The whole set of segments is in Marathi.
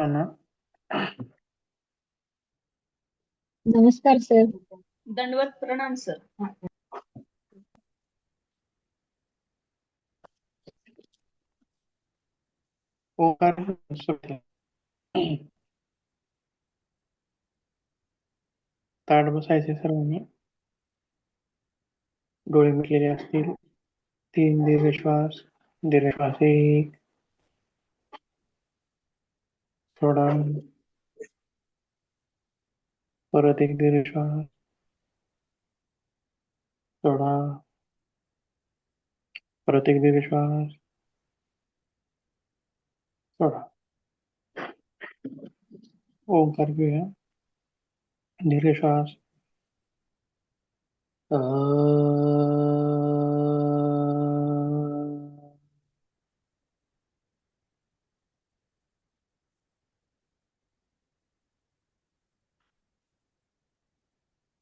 सर्वांना. नमस्कार सर. दंडवत प्रणाम सर. ओंकार ताट बसायचे सर्वांनी. डोळे मिटलेले असतील. 3 दीर्घ श्वास. दीर्घ श्वास 1, सोडा. परत एक दीर्घ श्वास, सोडा. परत एक दीर्घ श्वास, सोडा. ओंकार घेऊया. दीर्घ श्वास.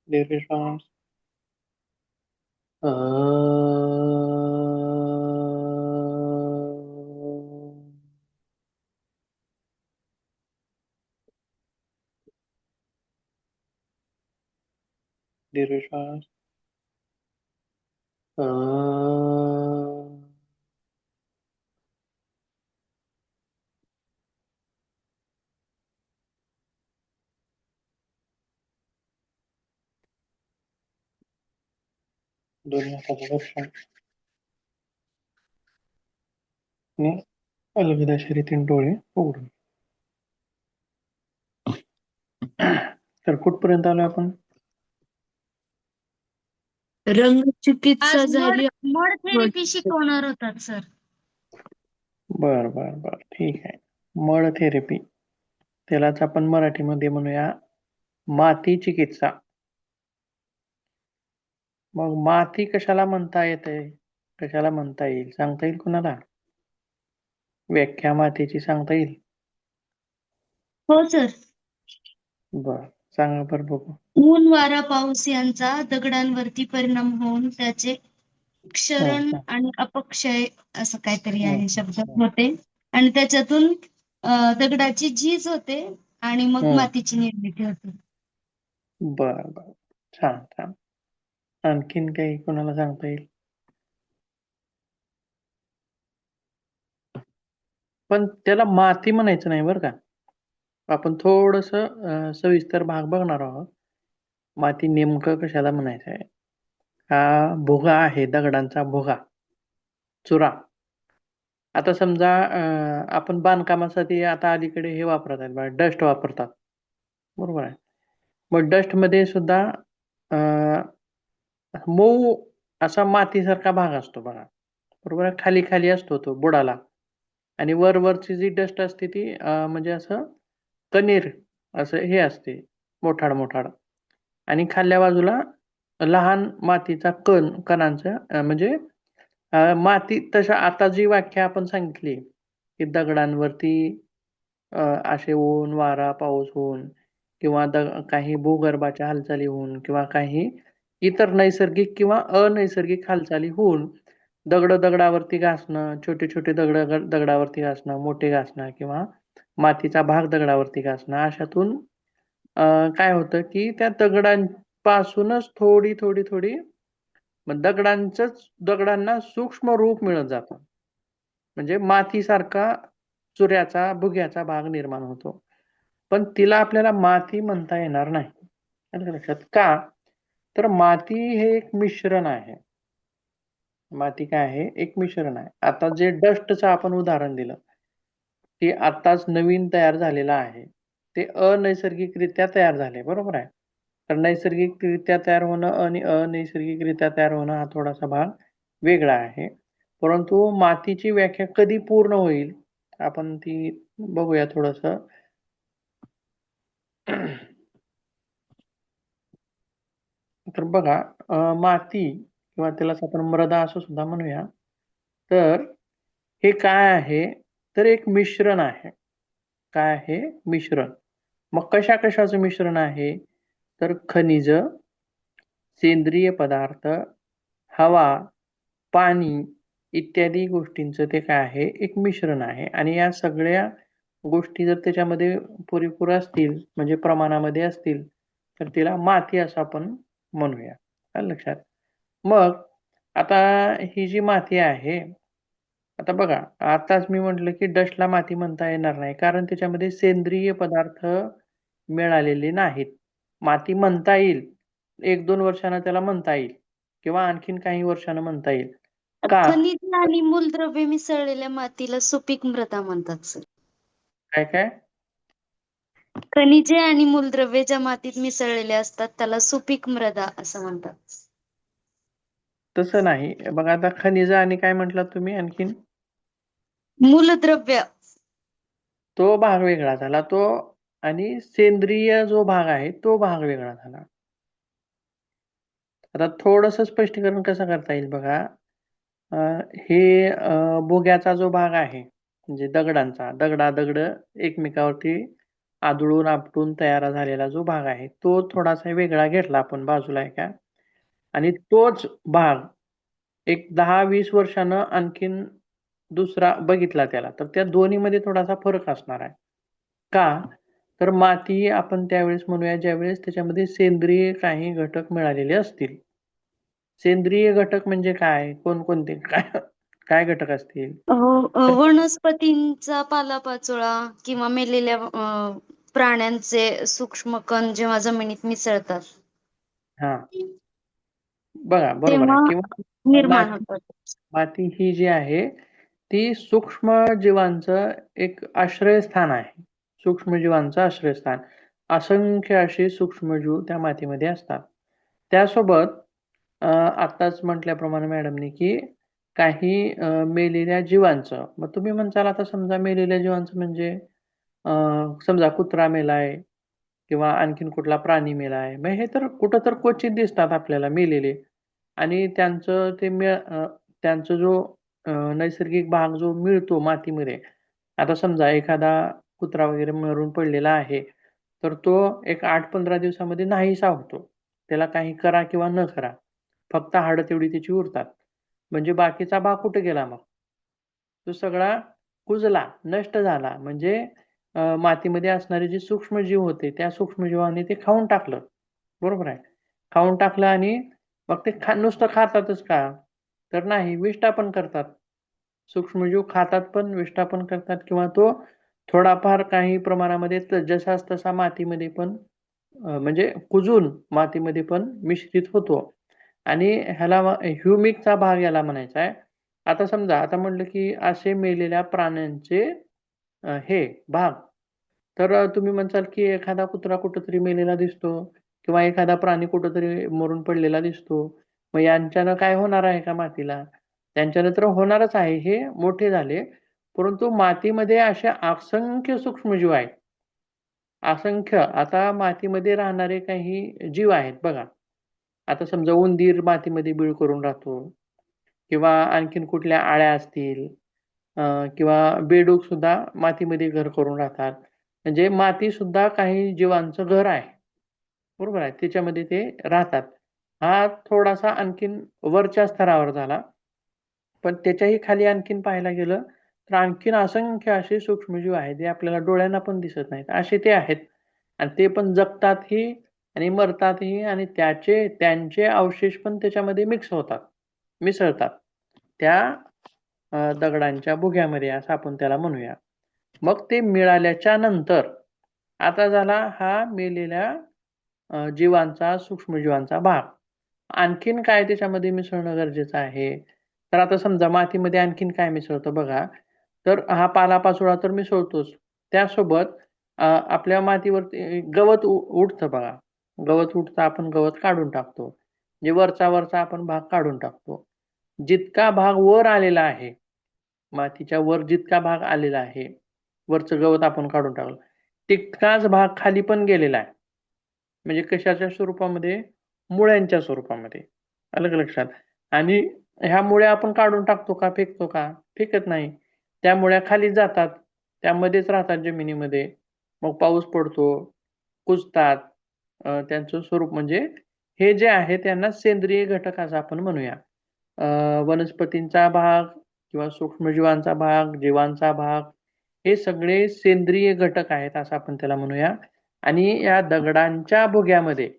दीर्घ श्वास. दीर्घ श्वास. दोन्ही हाताचं दर्शन आणि अलगद शरीरातील डोळे उघडून. तर कुठपर्यंत आलो आपण? रंग चिकित्सा आज झाली. मड थेरपी शिकवणार होतात सर. बर बर बर, ठीक आहे. मळ थेरपी, त्यालाच आपण मराठीमध्ये म्हणूया माती चिकित्सा. मग माती कशाला म्हणता येते, कशाला म्हणता येईल, सांगता येईल कुणाला? व्याख्या मातीची सांगता येईल? हो सर. बर, सांगा बरं बघू. ऊन वारा पाऊस यांचा दगडांवरती परिणाम होऊन त्याचे क्षरण आणि अपक्षय असं काहीतरी आहे शब्द होते आणि त्याच्यातून दगडाची झीज होते आणि मग मातीची निर्मिती होते. बर बर, छान छान. आणखीन काही कोणाला सांगता येईल? पण त्याला माती म्हणायचं नाही बरं का. आपण थोडस सविस्तर भाग बघणार आहोत. माती नेमकं कशाला म्हणायचं आहे. हा भुगा आहे, दगडांचा भुगा, चुरा. आता समजा आपण बांधकामासाठी आता अलीकडे हे वापरत आहेत, डस्ट वापरतात, बरोबर आहे. मग डस्ट मध्ये सुद्धा मऊ असा मातीसारखा भाग असतो बघा, बरोबर आहे. खाली खाली असतो तो बुडाला, आणि वरची जी डस्ट असते ती म्हणजे असं कणीर असं हे असते, मोठाड मोठाड, आणि खाल्ल्या बाजूला लहान मातीचा कणांचा म्हणजे माती. तशा आता जी व्याख्या आपण सांगितली की दगडांवरती असे ऊन वारा पाऊस होऊन किंवा काही भूगर्भाच्या हालचाली होऊन किंवा काही इतर नैसर्गिक किंवा अनैसर्गिक हालचाली होऊन दगडावरती घासणं, छोटे छोटे दगडावरती घासणं, मोठे घासणं किंवा मातीचा भाग दगडावरती घासणं, अशातून काय होतं की त्या दगडांपासूनच थोडी थोडी थोडी दगडांना सूक्ष्म रूप मिळत जातं. म्हणजे मातीसारखा चुऱ्याचा भुग्याचा भाग निर्माण होतो. पण तिला आपल्याला माती म्हणता येणार नाही. लक्षात का? तर माती हे एक मिश्रण आहे. माती काय आहे? एक मिश्रण आहे. आता जे डस्टचं आपण उदाहरण दिलं ते आताच नवीन तयार झालेलं आहे, ते अनैसर्गिकरित्या तयार झाले, बरोबर आहे. तर नैसर्गिकरित्या तयार होणं आणि अनैसर्गिकरित्या तयार होणं हा थोडासा भाग वेगळा आहे. परंतु मातीची व्याख्या कधी पूर्ण होईल आपण ती बघूया थोडस. तर बघा, माती किंवा त्यालाच आपण मृदा असं सुद्धा म्हणूया. तर हे काय आहे? तर एक मिश्रण आहे. काय आहे? मिश्रण. मग कशा कशाचं मिश्रण आहे? तर खनिज, सेंद्रिय पदार्थ, हवा, पाणी इत्यादी गोष्टींचं ते काय आहे? एक मिश्रण आहे. आणि या सगळ्या गोष्टी जर त्याच्यामध्ये पुरेपूर असतील म्हणजे प्रमाणामध्ये असतील तर तिला माती असं आपण म्हणूया. आलं लक्षात? मग आता ही जी माती आहे, आता बघा आताच मी म्हटलं की डस्टला माती म्हणता येणार नाही कारण त्याच्यामध्ये सेंद्रिय पदार्थ मिळालेले नाहीत. माती म्हणता येईल, 1-2 वर्षांनं त्याला म्हणता येईल किंवा आणखीन काही वर्षांनं म्हणता येईल. का? खनिज आणि मूलद्रव्ये मिसळलेल्या मातीला सुपीक मृदा म्हणतात सर. काय? खनिजे आणि मूलद्रव्ये ज्या मातीत मिसळलेले असतात त्याला सुपीक मृदा असं म्हणतात. तसं नाही. बघा आता खनिज आणि काय म्हटलात तुम्ही आणखीन? मूलद्रव्य. तो भाग वेगळा झाला. तो आणि सेंद्रिय जो भाग आहे तो भाग वेगळा झाला. आता थोडंसं स्पष्टीकरण कसं करता येईल बघा. हे भोग्याचा जो भाग आहे म्हणजे दगडांचा, दगड एकमेकावरती आदळून आपटून तयार झालेला जो भाग आहे तो थोडासा वेगळा घेतला आपण बाजूला एका, आणि तोच भाग एक 10-20 वर्षानं आणखीन दुसरा बघितला त्याला, तर त्या दोन्हीमध्ये थोडासा फरक असणार आहे. का? तर माती आपण त्यावेळेस म्हणूया ज्यावेळेस त्याच्यामध्ये सेंद्रिय काही घटक मिळालेले असतील. सेंद्रिय घटक म्हणजे काय? कोणकोणते? काय घटक असतील? वनस्पतींचा पालापाचोळा किंवा मेलेल्या प्राण्यांचे सूक्ष्म कण जेव्हा जमिनीत मिसळतात हा, बघा बरोबर तेव्हा आहे. किंवा निर्माण होतात. माती ही जी आहे ती सूक्ष्म जीवांचं एक आश्रयस्थान आहे. सूक्ष्मजीवांचं आश्रयस्थान. असंख्य असे सूक्ष्मजीव त्या मातीमध्ये असतात. त्यासोबत आत्ताच म्हटल्याप्रमाणे मॅडमनी की काही मेलेल्या जीवांचं, मग तुम्ही म्हणसाल आता समजा मेलेल्या जीवांचं म्हणजे समजा कुत्रा मेलाय किंवा आणखीन कुठला प्राणी मेलाय, मग हे तर कुठं तर क्वचित दिसतात आपल्याला मेलेले, आणि त्यांचं जो नैसर्गिक भाग जो मिळतो मातीमध्ये. आता समजा एखादा कुत्रा वगैरे मरून पडलेला आहे तर तो एक 8-15 दिवसामध्ये नाहीसा होतो. त्याला काही करा किंवा न करा, फक्त हाडं तेवढी त्याची उरतात. म्हणजे बाकीचा भाग कुठे गेला मग? तो सगळा कुजला, नष्ट झाला. म्हणजे मातीमध्ये असणारे जे सूक्ष्मजीव होते त्या सूक्ष्मजीवांनी ते खाऊन टाकलं. बरोबर आहे. खाऊन टाकलं आणि मग ते नुसतं खातातच का? तर नाही, विष्टापन करतात. सूक्ष्मजीव खातात पण विष्टापन करतात, किंवा तो थोडाफार काही प्रमाणामध्ये जसाच तसा मातीमध्ये पण म्हणजे कुजून मातीमध्ये पण मिश्रित होतो. आणि ह्याला ह्युमिकचा भाग याला म्हणायचा आहे. आता समजा आता म्हटलं की असे मेलेल्या प्राण्यांचे हे भाग, तर तुम्ही म्हणसाल की एखादा कुत्रा कुठंतरी मेलेला दिसतो किंवा एखादा प्राणी कुठंतरी मरून पडलेला दिसतो, मग यांच्यानं काय होणार आहे का मातीला? त्यांच्यानं तर होणारच आहे, हे मोठे झाले. परंतु मातीमध्ये असे असंख्य सूक्ष्मजीव आहेत. असंख्य. आता मातीमध्ये राहणारे काही जीव आहेत बघा. आता समजा उंदीर मातीमध्ये बीळ करून राहतो किंवा आणखीन कुठल्या आळ्या असतील किंवा बेडूक सुद्धा मातीमध्ये घर करून राहतात. म्हणजे माती सुद्धा काही जीवांचं घर आहे. बरोबर आहे. त्याच्यामध्ये ते राहतात. हा थोडासा आणखीन वरच्या स्तरावर झाला. पण त्याच्याही खाली आणखीन पाहायला गेलं तर आणखीन असंख्य असे सूक्ष्मजीव आहेत जे आपल्याला डोळ्यांना पण दिसत नाहीत. असे ते आहेत आणि ते पण जगतातही आणि मरतातही, आणि त्यांचे अवशेष पण त्याच्यामध्ये मिसळतात त्या दगडांच्या भुग्यामध्ये, असं आपण त्याला म्हणूया. मग ते मिळाल्याच्या नंतर आता झाला हा मेलेल्या जीवांचा, सूक्ष्मजीवांचा भाग. आणखीन काय त्याच्यामध्ये मिसळणं गरजेचं आहे? तर आता समजा मातीमध्ये आणखीन काय मिसळतं बघा. तर हा पालापाचोळा तर मिसळतोच. त्यासोबत आपल्या मातीवरती गवत उठतं बघा. गवत उठतं, आपण गवत काढून टाकतो. म्हणजे वरचा आपण भाग काढून टाकतो. जितका भाग वर आलेला आहे, मातीच्या वर जितका भाग आलेला आहे, वरचं गवत आपण काढून टाकलं, तितकाच भाग खाली पण गेलेला आहे. म्हणजे कशाच्या स्वरूपामध्ये? मुळ्यांच्या स्वरूपामध्ये. आलं का लक्षात? आणि ह्या मुळ्या आपण काढून टाकतो का, फेकतो का? फेकत नाही. त्या मुळ्या खाली जातात, त्यामध्येच राहतात जमिनीमध्ये. मग पाऊस पडतो, कुजतात. त्यांचं स्वरूप म्हणजे हे जे आहे त्यांना सेंद्रिय घटक असं आपण म्हणूया. वनस्पतींचा भाग किंवा सूक्ष्मजीवांचा भाग, जीवांचा भाग, हे सगळे सेंद्रिय घटक आहेत असं आपण त्याला म्हणूया. आणि या दगडांच्या भोग्यामध्ये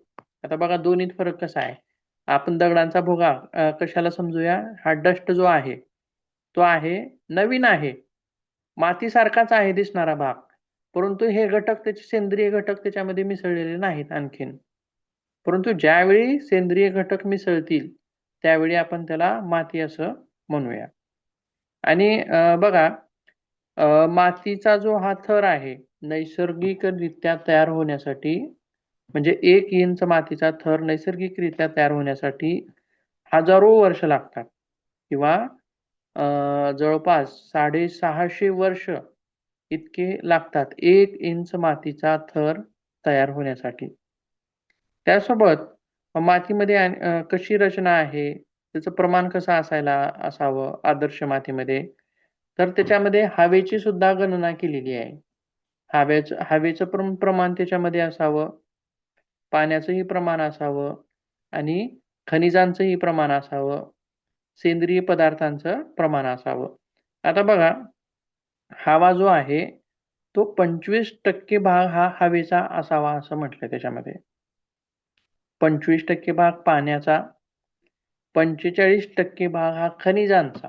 आता बघा दोन्हीत फरक कसा आहे. आपण दगडांचा भोगा कशाला समजूया, हा डस्ट जो आहे तो आहे नवीन आहे, मातीसारखाच आहे दिसणारा भाग, परंतु हे घटक त्याचे सेंद्रिय घटक त्याच्यामध्ये मिसळलेले नाहीत आणखीन. परंतु ज्यावेळी सेंद्रिय घटक मिसळतील त्यावेळी आपण त्याला माती असं म्हणूया. आणि बघा मातीचा जो हा थर आहे नैसर्गिकरित्या तयार होण्यासाठी, म्हणजे 1 इंच मातीचा थर नैसर्गिकरित्या तयार होण्यासाठी हजारो वर्ष लागतात किंवा जवळपास 650 वर्ष इतके लागतात 1 इंच मातीचा थर तयार होण्यासाठी. त्यासोबत मातीमध्ये कशी रचना आहे, त्याचं प्रमाण कसं असावं आदर्श मातीमध्ये, तर त्याच्यामध्ये हवेची सुद्धा गणना केलेली आहे. हवेचं प्रमाण त्याच्यामध्ये असावं, पाण्याचंही प्रमाण असावं आणि खनिजांचंही प्रमाण असावं, सेंद्रिय पदार्थांचं प्रमाण असावं. आता बघा हवा जो आहे तो 25% भाग हा हवेचा असावा असं म्हटलंय त्याच्यामध्ये, 25% भाग पाण्याचा, 45% भाग हा खनिजांचा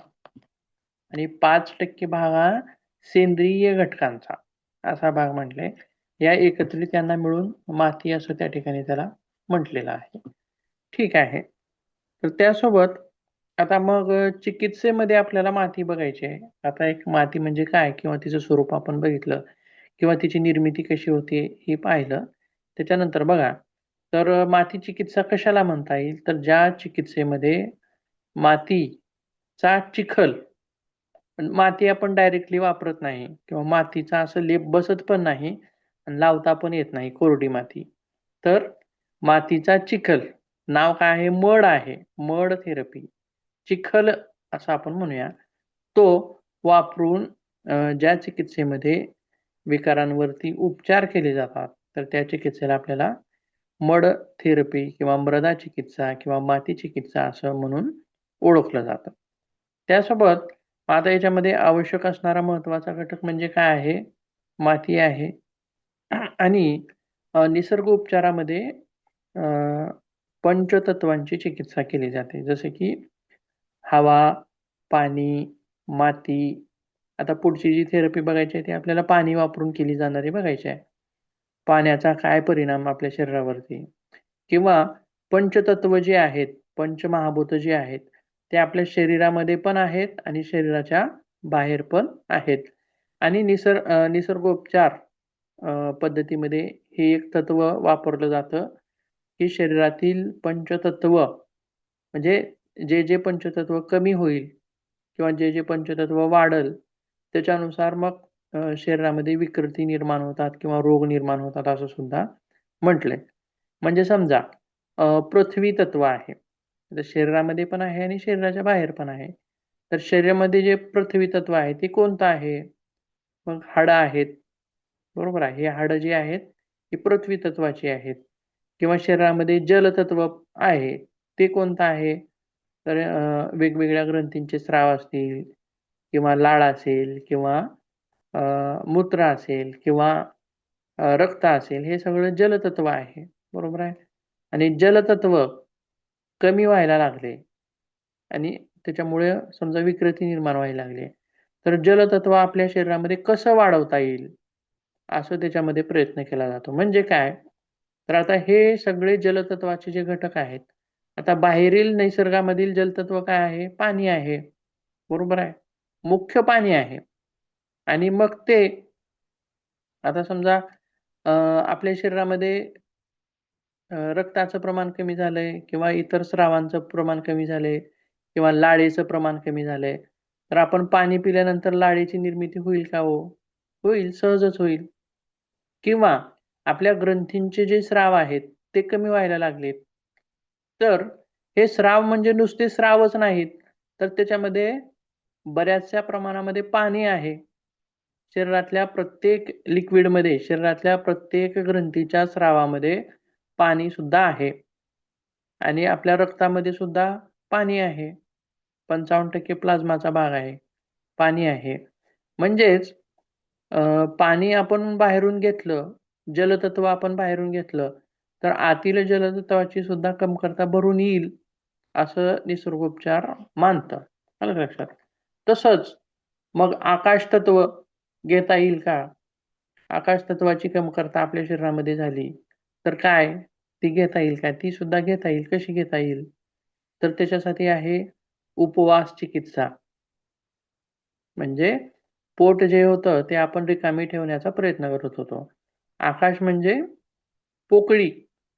आणि 5% भाग हा सेंद्रिय घटकांचा असा भाग म्हटले. या एकत्रित यांना मिळून माती असं त्या ठिकाणी त्याला म्हटलेलं आहे. ठीक आहे. तर त्यासोबत आता मग चिकित्सेमध्ये आपल्याला माती बघायची आहे. आता एक माती म्हणजे काय किंवा तिचं स्वरूप आपण बघितलं किंवा तिची निर्मिती कशी होते हे पाहिलं. त्याच्यानंतर बघा तर माती चिकित्सा कशाला म्हणता येईल, तर ज्या चिकित्सेमध्ये मातीचा चिखल, माती आपण डायरेक्टली वापरत नाही किंवा मातीचा असं लेप बसत पण नाही आणि लावता पण येत नाही कोरडी माती, तर मातीचा चिखल, नाव काय आहे, मड आहे, मड थेरपी, चिखल असं आपण म्हणूया, तो वापरून ज्या चिकित्सेमध्ये विकारांवरती उपचार केले जातात तर त्या चिकित्सेला आपल्याला मड थेरपी किंवा मृदा चिकित्सा किंवा माती चिकित्सा असं म्हणून ओळखलं जातं. त्यासोबत आता याच्यामध्ये आवश्यक असणारा महत्वाचा घटक म्हणजे काय आहे, माती आहे. आणि निसर्ग उपचारामध्ये पंचतत्वांची चिकित्सा केली जाते, जसे की हवा, पाणी, माती. आता पुढची जी थेरपी बघायची आहे ती आपल्याला पाणी वापरून केली जाणारी बघायची आहे. पाण्याचा काय परिणाम आपल्या शरीरावरती, किंवा पंचतत्व जे आहेत, पंचमहाभूत जे आहेत ते आपल्या शरीरामध्ये पण आहेत आणि शरीराच्या बाहेर पण आहेत. आणि निसर्गोपचार पद्धतीमध्ये हे एक तत्व वापरलं जातं की शरीरातील पंचतत्व, म्हणजे जे जे पंचतत्व कमी होईल किंवा जे जे पंचतत्व वाढल त्याच्यानुसार मग शरीरामध्ये विकृती निर्माण होतात किंवा रोग निर्माण होतात असं सुद्धा म्हटलंय. म्हणजे समजा पृथ्वी तत्व आहे, तर शरीरामध्ये पण आहे आणि शरीराच्या बाहेर पण आहे. तर शरीरामध्ये जे पृथ्वी तत्व आहे ते कोणतं आहे, मग हाडं आहेत, बरोबर आहे, हे हाडं जी आहेत ही पृथ्वी तत्वाची आहेत. किंवा शरीरामध्ये जलतत्व आहे ते कोणतं आहे, तर वेगवेगळ्या ग्रंथींचे स्राव असतील किंवा लाळ असेल किंवा मूत्र असेल किंवा रक्त असेल, हे सगळं जलतत्व आहे, बरोबर आहे. आणि जलतत्व कमी व्हायला लागले आणि त्याच्यामुळे समजा विकृती निर्माण व्हायला लागली, तर जलतत्व आपल्या शरीरामध्ये कसं वाढवता येईल असं त्याच्यामध्ये प्रयत्न केला जातो. म्हणजे काय, तर आता हे सगळे जलतत्वाचे जे घटक आहेत, आता बाहेरील निसर्गामधील जलतत्व काय आहे, पाणी आहे, बरोबर आहे, मुख्य पाणी आहे. आणि मग ते आता समजा आपल्या शरीरामध्ये रक्ताचं प्रमाण कमी झालंय किंवा इतर स्रावांचं प्रमाण कमी झालंय किंवा लाळेचं प्रमाण कमी झालंय, तर आपण पाणी पिल्यानंतर लाळेची निर्मिती होईल का हो, होईल, सहजच होईल. किंवा आपल्या ग्रंथींचे जे स्राव आहेत ते कमी व्हायला लागलेत, तर हे स्राव म्हणजे नुसते स्रावच नाहीत, तर त्याच्यामध्ये बऱ्याचशा प्रमाणामध्ये पाणी आहे. शरीरातल्या प्रत्येक लिक्विडमध्ये, शरीरातल्या प्रत्येक ग्रंथीच्या स्रावामध्ये पाणी सुद्धा आहे आणि आपल्या रक्तामध्ये सुद्धा पाणी आहे. 55% प्लाझ्माचा भाग आहे, पाणी आहे. म्हणजेच पाणी आपण बाहेरून घेतलं, जलतत्व आपण बाहेरून घेतलं, तर आतील जलतत्वाची सुद्धा कमतरता भरून येईल, असं निसर्गोपचार मानतं. आलं का लक्षात? तसंच मग आकाश तत्व घेता येईल का? आकाश तत्वाची कमतरता आपल्या शरीरामध्ये झाली, तर काय ती घेता येईल का? ती सुद्धा घेता येईल. कशी घेता येईल? तर त्याच्यासाठी आहे उपवास चिकित्सा. म्हणजे पोट जे होतं ते आपण रिकामी ठेवण्याचा प्रयत्न करत होतो. आकाश म्हणजे पोकळी,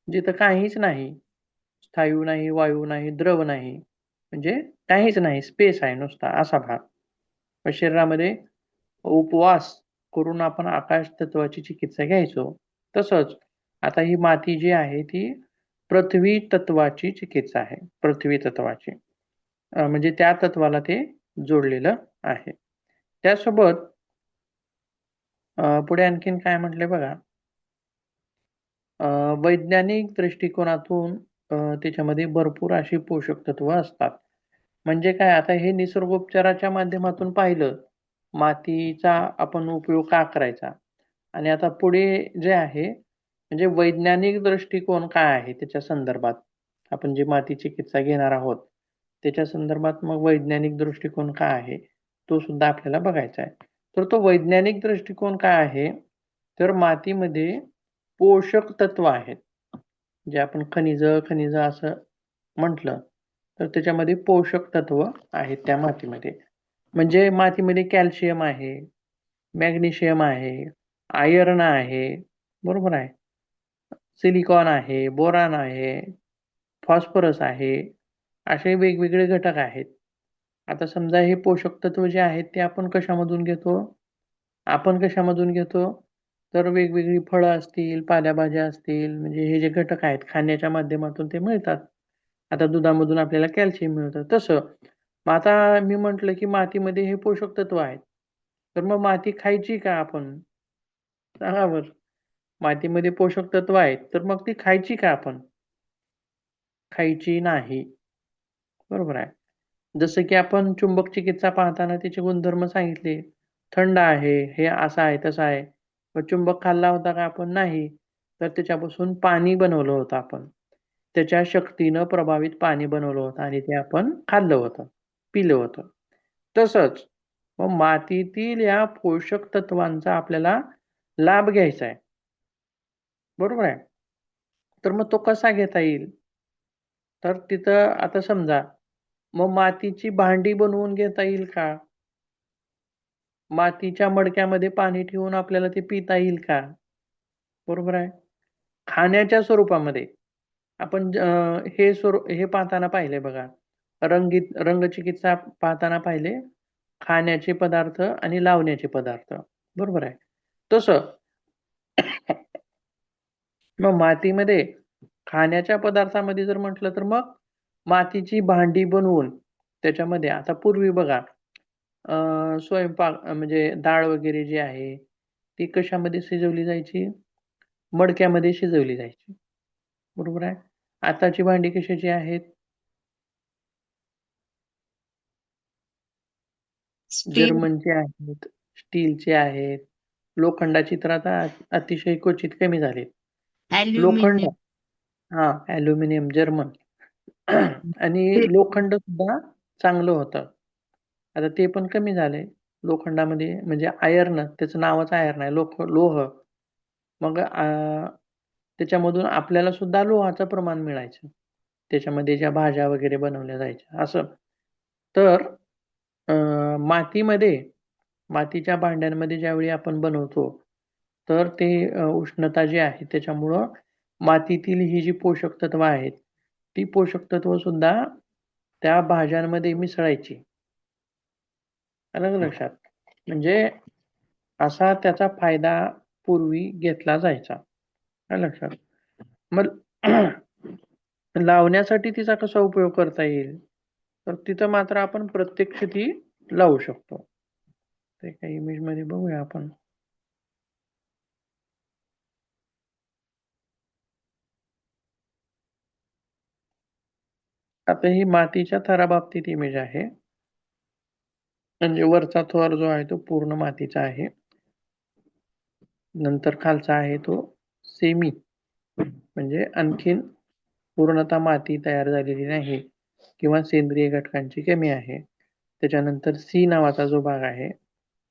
जिथं काहीच नाही. स्थायू नाही, वायू नाही, द्रव नाही. म्हणजे काहीच नाही, स्पेस आहे नुसता असा भाग. शरीरामध्ये उपवास करून आपण आकाश तत्वाची चिकित्सा घ्यायचो. तसंच आता ही माती जी आहे ती पृथ्वी तत्वाची चिकित्सा आहे. पृथ्वी तत्वाची. म्हणजे त्या तत्वाला ते जोडलेलं आहे. त्यासोबत पुढे आणखीन काय म्हटलंय बघा. वैज्ञानिक दृष्टिकोनातून त्याच्यामध्ये भरपूर अशी पोषक तत्व असतात. म्हणजे काय आता हे निसर्गोपचाराच्या माध्यमातून पाहिलं, मातीचा आपण उपयोग का करायचा? आणि आता पुढे जे आहे, म्हणजे वैज्ञानिक दृष्टिकोन काय आहे त्याच्या संदर्भात? आपण जी माती चिकित्सा घेणार आहोत, त्याच्या संदर्भात मग वैज्ञानिक दृष्टिकोन काय आहे? तो सुद्धा आपल्याला बघायचा आहे. तर तो वैज्ञानिक दृष्टिकोन काय आहे? तर मातीमध्ये पोषक तत्व आहेत. जे आपण खनिज असं म्हटलं, तर त्याच्यामध्ये पोषक तत्व आहेत त्या मातीमध्ये. म्हणजे मातीमध्ये कॅल्शियम आहे, मॅग्नेशियम आहे, आयर्न आहे, बरोबर आहे. सिलिकॉन आहे, बोरान आहे, फॉस्फरस आहे, असे वेगवेगळे घटक आहेत. आता समजा हे पोषक तत्व जे आहेत ते आपण कशामधून घेतो? आपण कशामधून घेतो? तर वेगवेगळी फळं असतील, पालेभाज्या असतील, म्हणजे हे जे घटक आहेत खाण्याच्या माध्यमातून ते मिळतात. आता दुधामधून आपल्याला कॅल्शियम मिळतं. तसं मग आता मी म्हटलं की मातीमध्ये हे पोषक तत्व आहेत. तर मग माती खायची का आपण? सांगा बरं. मातीमध्ये पोषक तत्व आहेत, तर मग ती खायची का आपण? खायची नाही. बरोबर आहे. जसं की आपण चुंबक चिकित्सा पाहताना त्याचे गुणधर्म सांगितले. थंड आहे, हे असं आहे, तसं आहे. मग चुंबक खाल्ला होता का आपण? नाही. तर त्याच्यापासून पाणी बनवलं होतं आपण. त्याच्या शक्तीनं प्रभावित पाणी बनवलं होतं आणि ते आपण खाल्लं होतं, पिलं होतं. तसंच मग मातीतील या पोषक तत्वांचा आपल्याला लाभ घ्यायचा आहे. बरोबर आहे. तर मग तो कसा घेता येईल? तर तिथं आता समजा, मग मातीची भांडी बनवून घेता येईल का? मातीच्या मडक्यामध्ये पाणी ठेवून आपल्याला ते पिता येईल का? बरोबर आहे. खाण्याच्या स्वरूपामध्ये आपण हे पाहताना पाहिले बघा. रंगचिकित्सा पाहताना पाहिले, खाण्याचे पदार्थ आणि लावण्याचे पदार्थ. बरोबर आहे. तसं मग मातीमध्ये खाण्याच्या पदार्थामध्ये जर म्हटलं तर मग मातीची भांडी बनवून त्याच्यामध्ये आता पूर्वी बघा स्वयंपाक म्हणजे डाळ वगैरे जी आहे ती कशामध्ये शिजवली जायची? मडक्यामध्ये शिजवली जायची. बरोबर आहे. आताची भांडी कशाची आहेत? स्टील, जर्मनचे आहेत, स्टीलचे आहेत, लोखंडाची तर आता अतिशय क्वचित कमी झाली. लोखंड ॲल्युमिनियम. हां, ॲल्युमिनियम जर्मन आणि लोखंड सुद्धा चांगलं होतं. आता ते पण कमी झालंय. लोखंडामध्ये म्हणजे आयर्न त्याचं नावच आयर्न आहे. लोह. मग त्याच्यामधून आपल्याला सुद्धा लोहाचं प्रमाण मिळायचं. त्याच्यामध्ये ज्या भाज्या वगैरे बनवल्या जायच्या असं. तर मातीमध्ये मातीच्या भांड्यांमध्ये ज्यावेळी आपण बनवतो, तर ते उष्णता जी आहे त्याच्यामुळं मातीतील ही जी पोषक तत्व आहेत, ती पोषक तत्व सुद्धा त्या भाज्यांमध्ये मिसळायची. आलं का लक्षात? म्हणजे असा त्याचा फायदा पूर्वी घेतला जायचा. आलं लक्षात? मग लावण्यासाठी तिचा कसा उपयोग करता येईल? तर तिथं मात्र आपण प्रत्यक्ष ती लावू शकतो. तर एका इमेजमध्ये बघूया आपण. आता ही मातीच्या थराबाबतीत इमेज आहे. म्हणजे वरचा थर जो आहे तो पूर्ण मातीचा आहे. नंतर खालचा आहे तो सेमी, म्हणजे आणखीन पूर्णतः माती तयार झालेली नाही किंवा सेंद्रिय घटकांची कमी आहे. त्याच्यानंतर सी नावाचा जो भाग आहे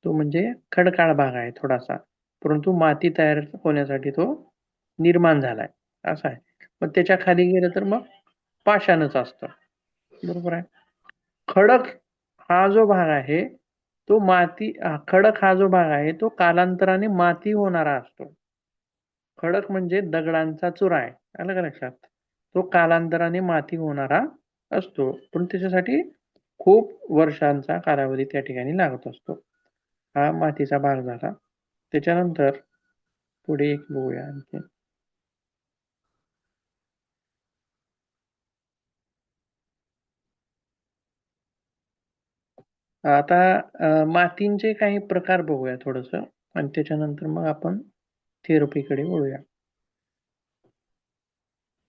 तो म्हणजे खडकाळ भाग आहे थोडासा, परंतु माती तयार होण्यासाठी तो निर्माण झालाय असा आहे. मग त्याच्या खाली गेलं तर मग पाषाणच असतं, बरोबर आहे. खडक हा जो भाग आहे तो खडक हा जो भाग आहे तो कालांतराने माती होणारा असतो. खडक म्हणजे दगडांचा चुरा आहे, आलं का लक्षात. तो कालांतराने माती होणारा असतो, पण त्याच्यासाठी खूप वर्षांचा कालावधी त्या ठिकाणी लागत असतो. हा मातीचा भाग झाला. त्याच्यानंतर पुढे एक बघूया आणखी. आता मातींचे काही प्रकार बघूया थोडस, आणि त्याच्यानंतर मग आपण थेरपीकडे वळूया.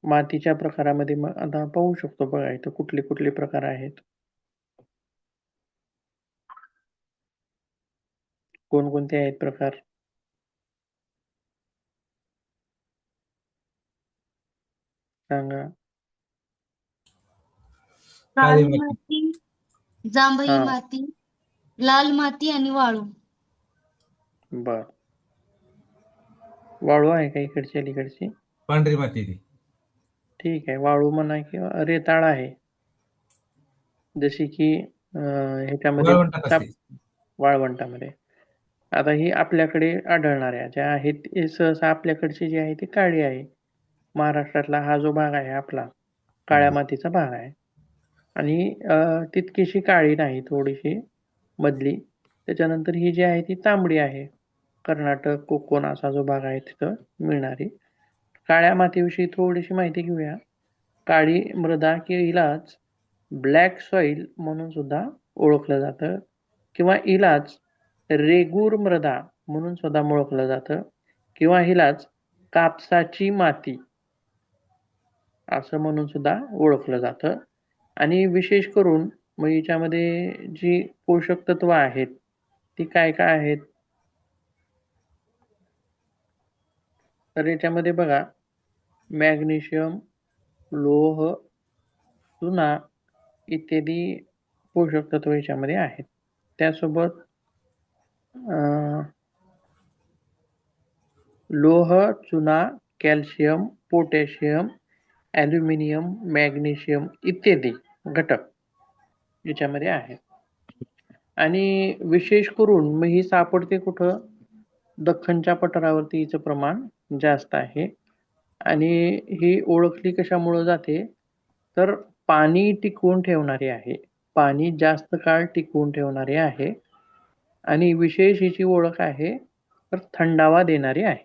मातीच्या प्रकारामध्ये मग आता पाहू शकतो बघा इथं कुठले कुठले प्रकार आहेत, कोणकोणते आहेत प्रकार. सांगा. काळी काळी माती. माती, जांभई हा. माती, लाल माती आणि वाळू. बर. वाळू आहे का इकडची अलीकडची? पांढरी माती ती. ठीक आहे, वाळू म्हणा किंवा रेताळ आहे, जशी की ह्याच्यामध्ये वाळवंटात असते. वाळवंटामध्ये. आता ही आपल्याकडे आढळणाऱ्या ज्या आहेत हे सहसा आपल्याकडची जी आहे ती काळी आहे. महाराष्ट्रातला हा जो भाग आहे आपला काळ्या मातीचा भाग आहे, आणि तितकीशी काळी नाही, थोडीशी मधली. त्याच्यानंतर ही जी आहे ती तांबडी आहे, कर्नाटक कोकण असा जो भाग आहे तिथं मिळणारी. काळ्या मातीविषयी थोडीशी माहिती घेऊया. काळी मृदा की हिलाच ब्लॅक सॉइल म्हणून सुद्धा ओळखलं जातं, किंवा हिलाच रेगूर मृदा म्हणून सुद्धा ओळखलं जातं, किंवा हिलाच कापसाची माती असं म्हणून सुद्धा ओळखलं जातं. आणि विशेष करून मग याच्यामध्ये जी पोषक तत्व आहेत ती काय काय आहेत, तर याच्यामध्ये बघा मॅग्नेशियम, लोह, चुना इत्यादी पोषक तत्व याच्यामध्ये आहेत. त्यासोबत लोह, चुना, कॅल्शियम, पोटॅशियम, ॲल्युमिनियम, मॅग्नेशियम इत्यादी घटक याच्यामध्ये आहेत. आणि विशेष करून मग ही सापडते कुठं, दख्खनच्या पठारावरती हिचं प्रमाण जास्त आहे. आणि ही ओळखली कशामुळे जाते, तर पाणी टिकवून ठेवणारे आहे, पाणी जास्त काळ टिकवून ठेवणारे आहे, आणि विशेष हिची ओळख आहे तर थंडावा देणारी आहे,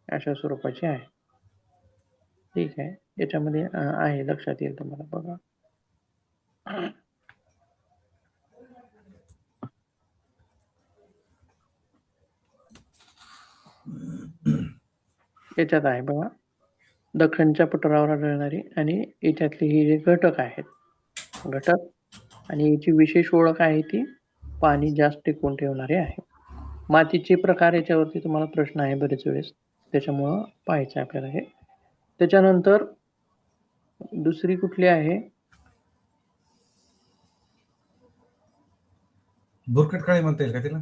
अशा स्वरूपाची आहे. ठीक आहे, याच्यामध्ये आहे, लक्षात येईल तुम्हाला. बघा याच्यात आहे बघा दख्खनच्या पठारावर आढळणारी, आणि याच्यातले हे जे घटक आहेत घटक, आणि याची विशेष ओळख आहे ती पाणी जास्त टिकवून ठेवणारे आहे. मातीचे प्रकार याच्यावरती तुम्हाला प्रश्न आहे बरेच वेळेस, त्याच्यामुळं पाहायचं आपल्याला हे. त्याच्यानंतर दुसरी कुठली आहे, बुरकट काळी म्हणता येईल का तिला?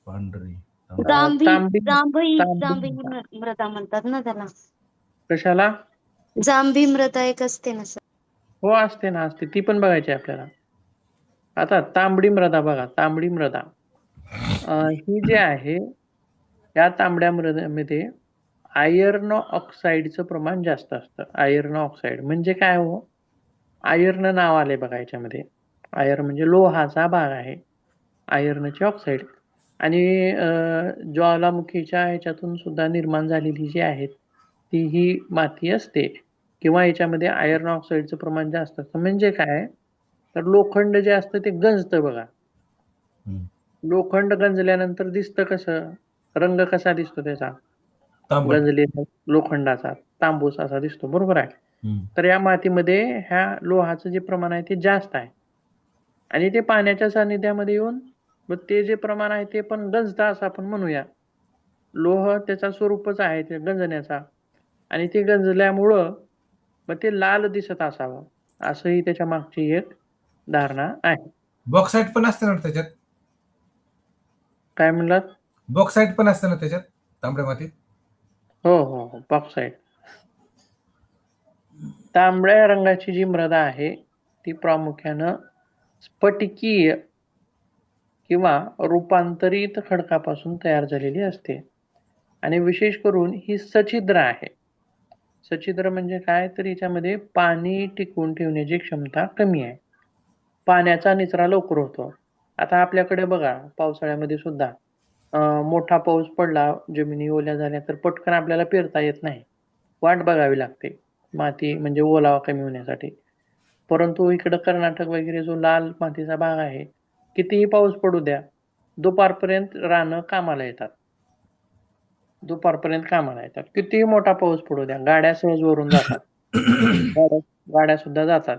पांढरी, तांबडी. जांभई मृदा म्हणतात ना त्याला. कशाला? जांभी मृदा एक असते ना सर. हो असते ना, असते, ती पण बघायची आपल्याला. आता तांबडी मृदा बघा, तांबडी मृदा ही जी आहे या तांबड्या मृदेमध्ये आयर्न ऑक्साईडचं प्रमाण जास्त असतं. आयर्न ऑक्साईड म्हणजे काय हो, आयर्न नाव आले बघा याच्यामध्ये. आयर्न म्हणजे लोहाचा भाग आहे, आयर्नचे ऑक्साईड. आणि ज्वालामुखीच्या ह्याच्यातून सुद्धा निर्माण झालेली जी आहे ती ही माती असते, किंवा याच्यामध्ये आयर्न ऑक्साईडचं प्रमाण जास्त असतं. म्हणजे काय, तर लोखंड जे असतं ते गंजतं बघा. लोखंड गंजल्यानंतर दिसतं कसं, रंग कसा दिसतो त्याचा, गंजलेल्या लोखंडाचा तांबूस असा दिसतो, बरोबर आहे. तर या मातीमध्ये ह्या लोहाचं जे प्रमाण आहे ते जास्त आहे, आणि ते पाण्याच्या सानिध्यामध्ये येऊन मग ते जे प्रमाण आहे ते पण गंजता असं आपण म्हणूया. लोह त्याचा स्वरूपच आहे ते गंजण्याचा, आणि ते गंजल्यामुळं मग ते लाल दिसत असावं, असंही त्याच्या मागची एक धारणा आहे. बॉक्साईट पण असते ना त्याच्यात? काय म्हणलात? बॉक्साईट पण असते ना त्याच्यात तांबड्या मातीत? हो हो हो, बॉक्साईट. तांबड्या रंगाची जी मृदा आहे ती प्रामुख्यानं स्फटिकीय किंवा रूपांतरित खडकापासून तयार झालेली असते, आणि विशेष करून ही सछिद्र आहे. सछिद्र म्हणजे काय, तर याच्यामध्ये पाणी टिकवून ठेवण्याची क्षमता कमी आहे. पाण्याचा निचरा लवकर होतो. आता आपल्याकडे बघा, पावसाळ्यामध्ये सुद्धा मोठा पाऊस पडला, जमिनी ओल्या झाल्या, तर पटकन आपल्याला पेरता येत नाही, वाट बघावी लागते माती म्हणजे ओलावा कमी होण्यासाठी. परंतु इकडं कर्नाटक वगैरे जो लाल मातीचा भाग आहे, कितीही पाऊस पडू द्या, दुपारपर्यंत रानं कामाला येतात. दुपारपर्यंत कामाला येतात. कितीही मोठा पाऊस पडू द्या, गाड्या सहज वरून जातात. गाड्या सुद्धा जातात.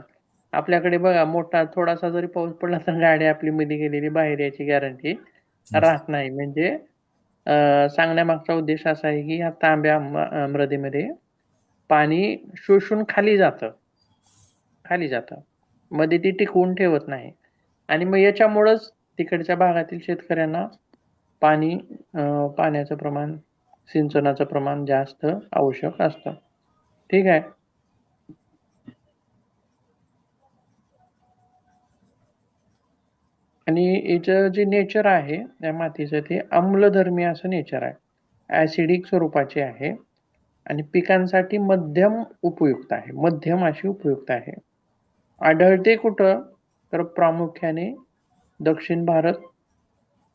आपल्याकडे बघा, मोठा थोडासा जरी पाऊस पडला तर गाडी आपली मध्ये गेलेली बाहेर यायची गॅरंटी राहत नाही. म्हणजे सांगण्यामागचा उद्देश असा आहे की या तांब्या मृदेमध्ये पाणी शोषून खाली जातं, मध्ये ती टिकवून ठेवत नाही. आणि मग याच्यामुळंच तिकडच्या भागातील शेतकऱ्यांना पाण्याचं प्रमाण, सिंचनाचं प्रमाण जास्त आवश्यक असतं. ठीक आहे. आणि याचं जे नेचर आहे या मातीचं, ते आम्लधर्मी असं नेचर आहे, ऍसिडिक स्वरूपाचे आहे, आणि पिकांसाठी मध्यम उपयुक्त आहे, मध्यम अशी उपयुक्त आहे. आढळते कुठं, तर प्रामुख्याने दक्षिण भारत,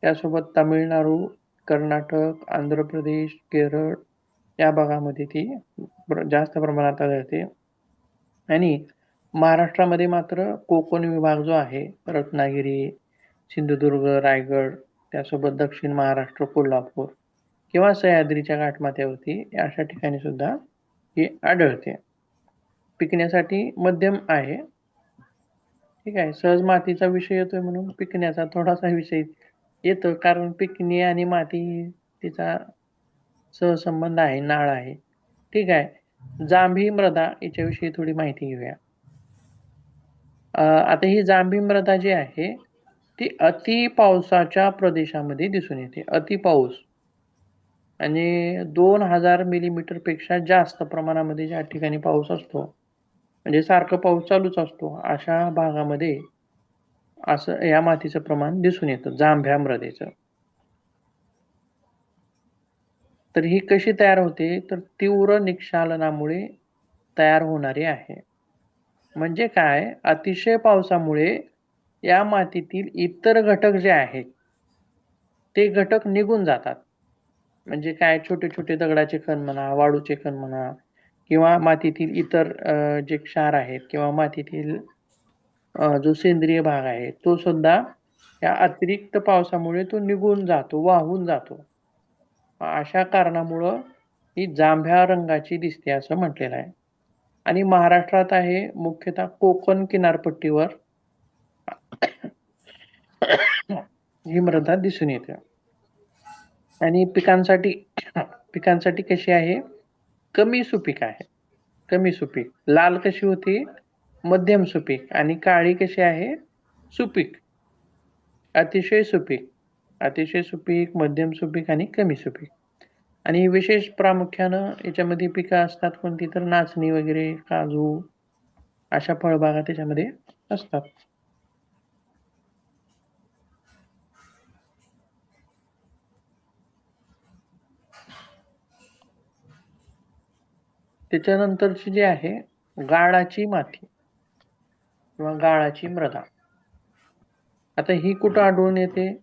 त्यासोबत तामिळनाडू, कर्नाटक, आंध्र प्रदेश, केरळ या भागामध्ये ती जास्त प्रमाणात आढळते. आणि महाराष्ट्रामध्ये मात्र कोकण विभाग जो आहे, रत्नागिरी, सिंधुदुर्ग, रायगड, त्यासोबत दक्षिण महाराष्ट्र, कोल्हापूर किंवा सह्याद्रीच्या घाटमाथ्यावरती अशा ठिकाणी सुद्धा ही आढळते. पिकण्यासाठी मध्यम आहे. ठीक आहे. सहज मातीचा विषय येतोय म्हणून पिकण्याचा थोडासा विषय येतो, कारण पिकणे आणि माती तिचा सहसंबंध आहे, नाळ आहे. ठीक आहे. जांभी मृदा याच्याविषयी थोडी माहिती घेऊया. आता ही जांभी मृदा जी आहे ती अति पावसाच्या प्रदेशामध्ये दिसून येते. अति पाऊस आणि 2000 मिलीमीटर पेक्षा जास्त प्रमाणामध्ये ज्या ठिकाणी पाऊस असतो, म्हणजे सारखं पाऊस चालूच असतो, अशा भागामध्ये असं या मातीचं प्रमाण दिसून येतं, जांभ्या मृदेचं. तर ही कशी तयार होते, तर तीव्र निक्षालनामुळे तयार होणारी आहे. म्हणजे काय, अतिशय पावसामुळे या मातीतील इतर घटक जे आहेत ते घटक निघून जातात. म्हणजे काय, छोटे छोटे दगडाचे कण म्हणा, वाळूचे कण म्हणा, किंवा मातीतील इतर जे क्षार आहेत, किंवा मातीतील जो सेंद्रिय भाग आहे तो सुद्धा या अतिरिक्त पावसामुळे तो निघून जातो, वाहून जातो. अशा कारणामुळं ही जांभ्या रंगाची दिसते असं म्हटलेलं आहे. आणि महाराष्ट्रात आहे मुख्यतः कोकण किनारपट्टीवर ही मृदा दिसून येते. आणि पिकांसाठी कशी आहे, कमी सुपीक आहे, कमी सुपीक. लाल कशी होती, मध्यम सुपीक. आणि काळी कशी आहे, सुपीक, अतिशय सुपीक, मध्यम सुपीक आणि कमी सुपीक. आणि विशेष प्रामुख्यानं याच्यामध्ये पिकं असतात कोणती, तर नाचणी वगैरे, काजू, अशा फळबागा त्याच्यामध्ये असतात. त्याच्यानंतरची जी आहे गाळाची माती किंवा गाळाची मृदा. आता ही कुठं आढळून येते,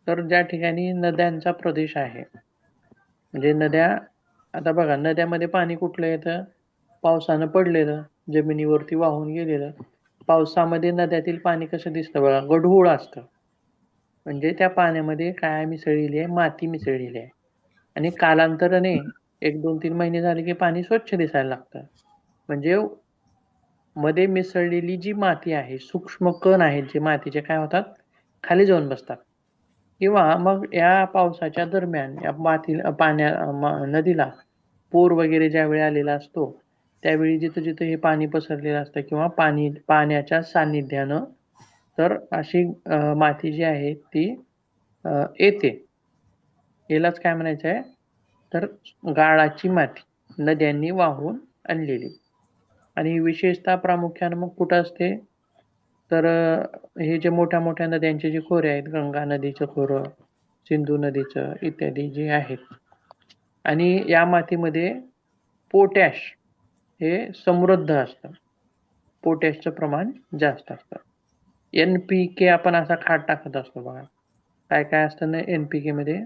तर ज्या ठिकाणी नद्यांचा प्रदेश आहे, म्हणजे नद्या, आता बघा नद्यामध्ये पाणी कुठलं येतं, पावसानं पडलेलं, जमिनीवरती वाहून गेलेलं. पावसामध्ये नद्यातील पाणी कसं दिसतं बघा, गढूळ असतं. म्हणजे त्या पाण्यामध्ये काय मिसळलेली आहे, माती मिसळलेली आहे. आणि कालांतराने 1-2-3 महिने झाले की पाणी स्वच्छ दिसायला लागतं. म्हणजे मध्ये मिसळलेली जी माती आहे, सूक्ष्म कण आहेत जे मातीचे काय होतात, खाली जाऊन बसतात. किंवा मग या पावसाच्या दरम्यान या नदीला पूर वगैरे ज्यावेळी आलेला असतो त्यावेळी जिथं जिथं हे पाणी पसरलेलं असतं किंवा पाण्याच्या सान्निध्यानं तर अशी माती जी आहे ती येते. यालाच काय म्हणायचं आहे तर गाळाची माती नद्यांनी वाहून आणलेली. आणि विशेषतः प्रामुख्यानं मग कुठं असते तर हे जे मोठ्या मोठ्या नद्यांचे जे खोरे आहेत गंगा नदीचं खोरं, सिंधू नदीचं इत्यादी जे आहेत आणि या मातीमध्ये पोटॅश हे समृद्ध असतं. पोटॅशचं प्रमाण जास्त असतं. NPK आपण असा खात टाकत असतो बघा. काय काय असतं ना NPK मध्ये?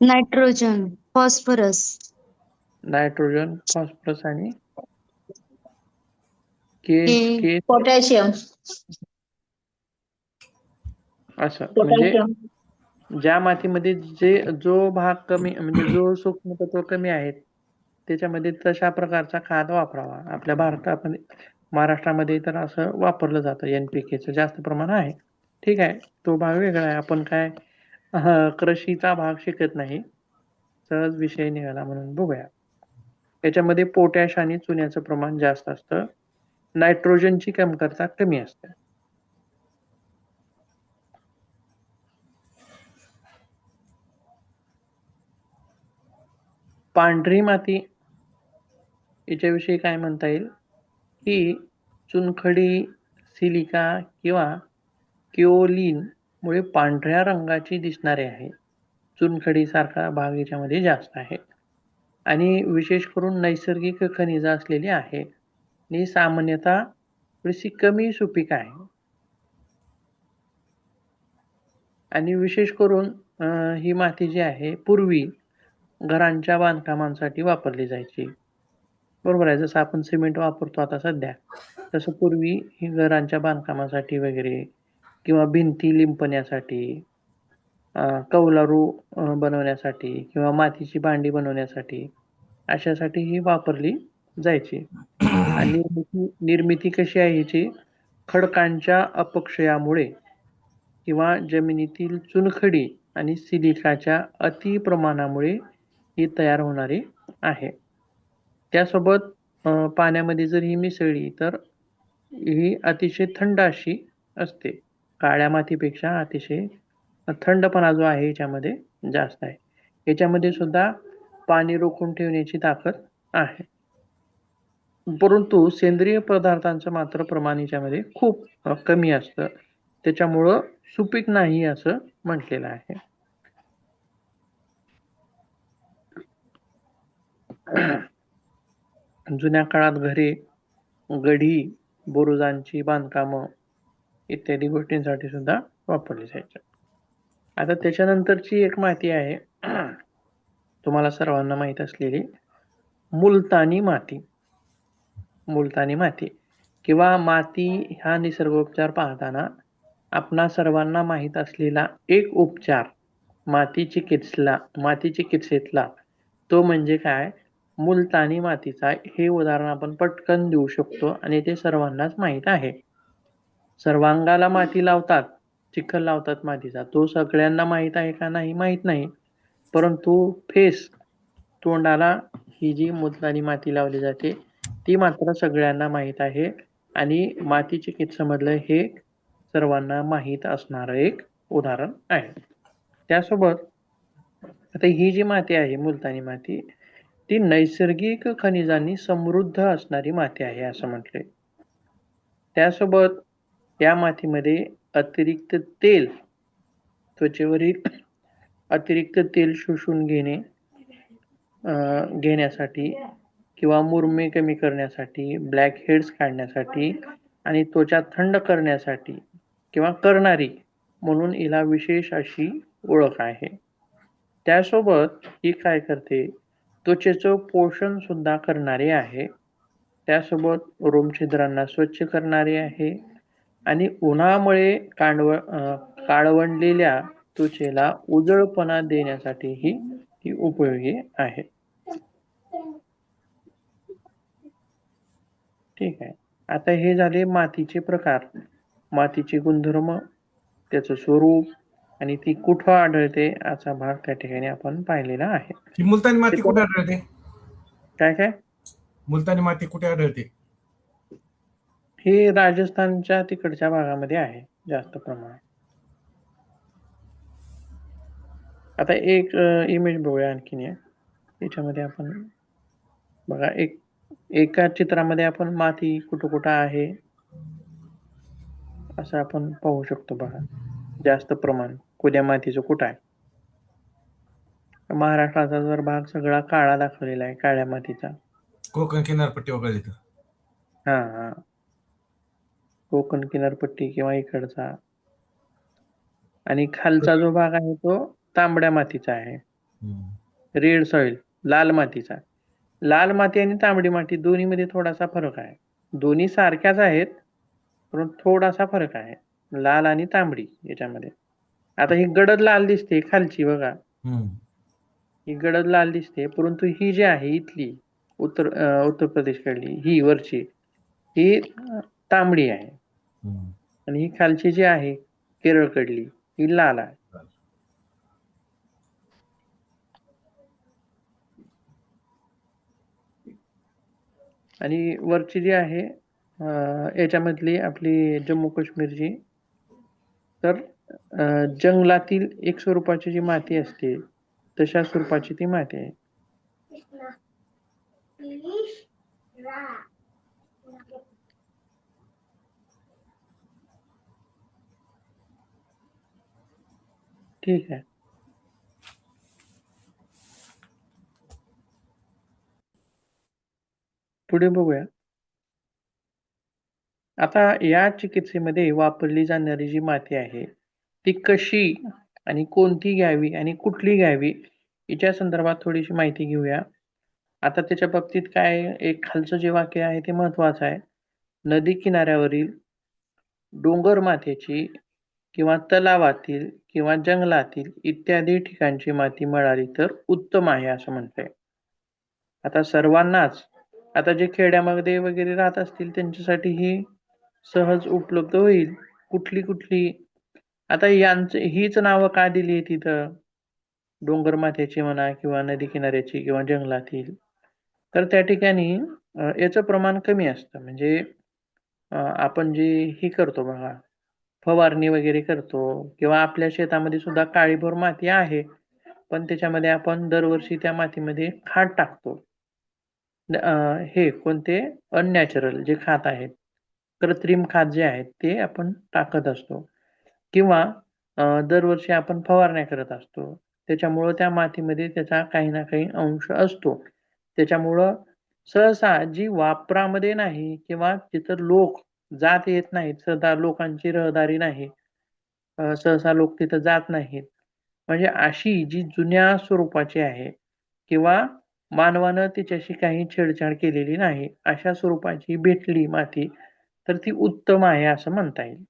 नायट्रोजन, फॉस्फरस, नायट्रोजन, फॉस्फरस आणि के के के पोटॅशियम असं म्हणजे पोटॅशियम ज्या मातीमध्ये जो भाग कमी म्हणजे जो सूक्ष्म तत्व कमी आहेत त्याच्यामध्ये तशा प्रकारचा खाद वापरावा. आपल्या भारतामध्ये महाराष्ट्रामध्ये तर असं वापरलं जातं. NPKचं जास्त प्रमाण आहे. ठीक आहे, तो भाग वेगळा आहे. आपण काय कृषीचा भाग शिकत नाही, सहज विषय निघाला म्हणून बघूया. याच्यामध्ये पोटॅश आणि चुन्याचं प्रमाण जास्त असतं. नायट्रोजनची कमतरता कमी असते. पांढरी माती याच्याविषयी काय म्हणता येईल ही चुनखडी, सिलिका किंवा किओलिन मुळे पांढऱ्या रंगाची दिसणारी आहे. चुनखडी सारखा भाग याच्यामध्ये जास्त आहे आणि विशेष करून नैसर्गिक खनिज असलेली आहे आणि सामान्यतः थोडीशी कमी सुपीक आहे आणि विशेष करून ही माती जी आहे पूर्वी घरांच्या बांधकामांसाठी वापरली जायची. बरोबर आहे. जसं आपण सिमेंट वापरतो आता सध्या तसं पूर्वी ही घरांच्या बांधकामासाठी वगैरे किंवा भिंती लिंपण्यासाठी कौलारू बनवण्यासाठी किंवा मातीची भांडी बनवण्यासाठी अशासाठी ही वापरली जायची. आणि निर्मिती कशी आहे हिची खडकांच्या अपक्षयामुळे किंवा जमिनीतील चुनखडी आणि सिलिकाच्या अतिप्रमाणामुळे ही तयार होणारी आहे. त्यासोबत पाण्यामध्ये जर ही मिसळली तर ही अतिशय थंड अशी असते. काळ्या मातीपेक्षा अतिशय थंडपणा जो आहे याच्यामध्ये जास्त आहे. याच्यामध्ये सुद्धा पाणी रोखून ठेवण्याची ताकद आहे. परंतु सेंद्रिय पदार्थांचं मात्र प्रमाण याच्यामध्ये खूप कमी असतं. त्याच्यामुळं सुपीक नाही असं म्हटलेलं आहे. जुन्या काळात घरे, गढी, बुरुजांची बांधकामं इत्यादी गोष्टींसाठी सुद्धा वापरली जायची. आता त्याच्यानंतरची एक माती आहे तुम्हाला सर्वांना माहित असलेली मुलतानी माती. मुलतानी माती किंवा माती हा निसर्गोपचार पाहताना आपणा सर्वांना माहित असलेला एक उपचार माती चिकित्सेतला तो म्हणजे काय मुलतानी मातीचा. हे उदाहरण आपण पटकन देऊ शकतो आणि ते सर्वांनाच माहित आहे. सर्वांगाला माती लावतात, चिखल लावतात मातीचा, तो सगळ्यांना माहित आहे का नाही माहित नाही, परंतु तोंडाला ही जी मुलतानी माती लावली जाते ती मात्र सगळ्यांना माहित आहे आणि माती चिकित्सेमधलं हे सर्वांना माहित असणारं एक उदाहरण आहे. त्यासोबत आता ही जी माती आहे मुलतानी माती ती नैसर्गिक खनिजांनी समृद्ध असणारी माती आहे असं म्हटलंय. त्यासोबत या मातीमध्ये अतिरिक्त तेल त्वचेवरील अतिरिक्त तेल शोषून घेण्यासाठी किंवा मुरमे कमी करण्यासाठी, ब्लॅक हेड्स काढण्यासाठी आणि त्वचा थंड करण्यासाठी किंवा करणारी म्हणून हिला विशेष अशी ओळख आहे. त्यासोबत ही काय करते त्वचेचं पोषण सुद्धा करणारी आहे. त्यासोबत रोमछिद्रांना स्वच्छ करणारी आहे आणि उन्हामुळे काळवंडलेल्या त्वचेला उजळपणा देण्यासाठीही ती उपयोगी आहे. ठीक आहे. आता हे झाले मातीचे प्रकार, मातीचे गुणधर्म त्याचं स्वरूप आणि ती कुठं आढळते असा भाग त्या ठिकाणी आपण पाहिलेला आहे. ही मुलतानी माती ते कुठे आढळते? काय काय मुलतानी माती कुठे आढळते? हे राजस्थानच्या तिकडच्या भागामध्ये आहे जास्त प्रमाणात. आता एक इमेज बघूया आणखीन एक. याच्यामध्ये आपण बघा एका चित्रामध्ये आपण माती कुठं कुठं आहे असं आपण पाहू शकतो. बघा जास्त प्रमाण कोद्या मातीचं कुठं आहे. महाराष्ट्राचा जर भाग सगळा काळा दाखवलेला आहे, काळ्या मातीचा. कोकण किनारपट्टी वगैरे तिथं. हा कोकण किनारपट्टी किंवा इकडचा. आणि खालचा जो भाग आहे तो तांबड्या मातीचा आहे, रेड सॉइल, लाल मातीचा. लाल माती आणि तांबडी माती दोन्हीमध्ये थोडासा फरक आहे. दोन्ही सारख्याच आहेत परंतु थोडासा फरक आहे लाल आणि तांबडी याच्यामध्ये. आता ही गडद लाल दिसते खालची बघा, ही गडद लाल दिसते, परंतु ही जी आहे इथली उत्तर प्रदेशकडली ही वरची ही तांबडी आहे. आणि ही खालची जी आहे केरळकडली ही लाल आहे. आणि वरची जी आहे याच्यामधली आपली जम्मू काश्मीरची, तर जंगलातील एक स्वरूपाची जी माती असते तशा स्वरूपाची ती माती आहे. ठीक आहे. पुढे बघूया. आता या चिकित्सेमध्ये वापरली जाणारी जी माती आहे ती कशी आणि कोणती घ्यावी आणि कुठली घ्यावी याच्या संदर्भात थोडीशी माहिती घेऊया. आता त्याच्या बाबतीत काय, एक खालचं जे वाक्य आहे ते महत्वाचं आहे. नदी किनाऱ्यावरील डोंगर माथ्याची किंवा तलावातील किंवा जंगलातील इत्यादी ठिकाणची माती मिळाली तर उत्तम आहे असं म्हणतंय. आता सर्वांनाच, आता जे खेड्यामध्ये वगैरे राहत असतील त्यांच्यासाठी ही सहज उपलब्ध होईल. कुठली आता हीच नावं का दिली आहे तिथं, डोंगर माथ्याची म्हणा किंवा नदी किनाऱ्याची किंवा जंगलातील, तर त्या ठिकाणी याचं प्रमाण कमी असतं. म्हणजे आपण जे ही करतो बघा, फवारणी वगैरे करतो किंवा आपल्या शेतामध्ये सुद्धा काळीभोर माती आहे, पण त्याच्यामध्ये आपण दरवर्षी त्या मातीमध्ये खत टाकतो. हे कोणते अननॅचरल जे खत आहेत, कृत्रिम खत जे आहेत ते आपण टाकत असतो किंवा दरवर्षी आपण फवारण्या करत असतो. त्याच्यामुळं त्या मातीमध्ये त्याचा काही ना काही अंश असतो. त्याच्यामुळं सहसा जी वापरामध्ये नाही किंवा तिथं लोक जात येत नाहीत, सहसा लोकांची रहदारी नाही, सहसा लोक तिथं जात नाहीत, म्हणजे अशी जी जुन्या स्वरूपाची आहे किंवा मानवानं तिच्याशी काही छेडछाड केलेली नाही अशा स्वरूपाची भेटली माती तर ती उत्तम आहे असं म्हणता येईल.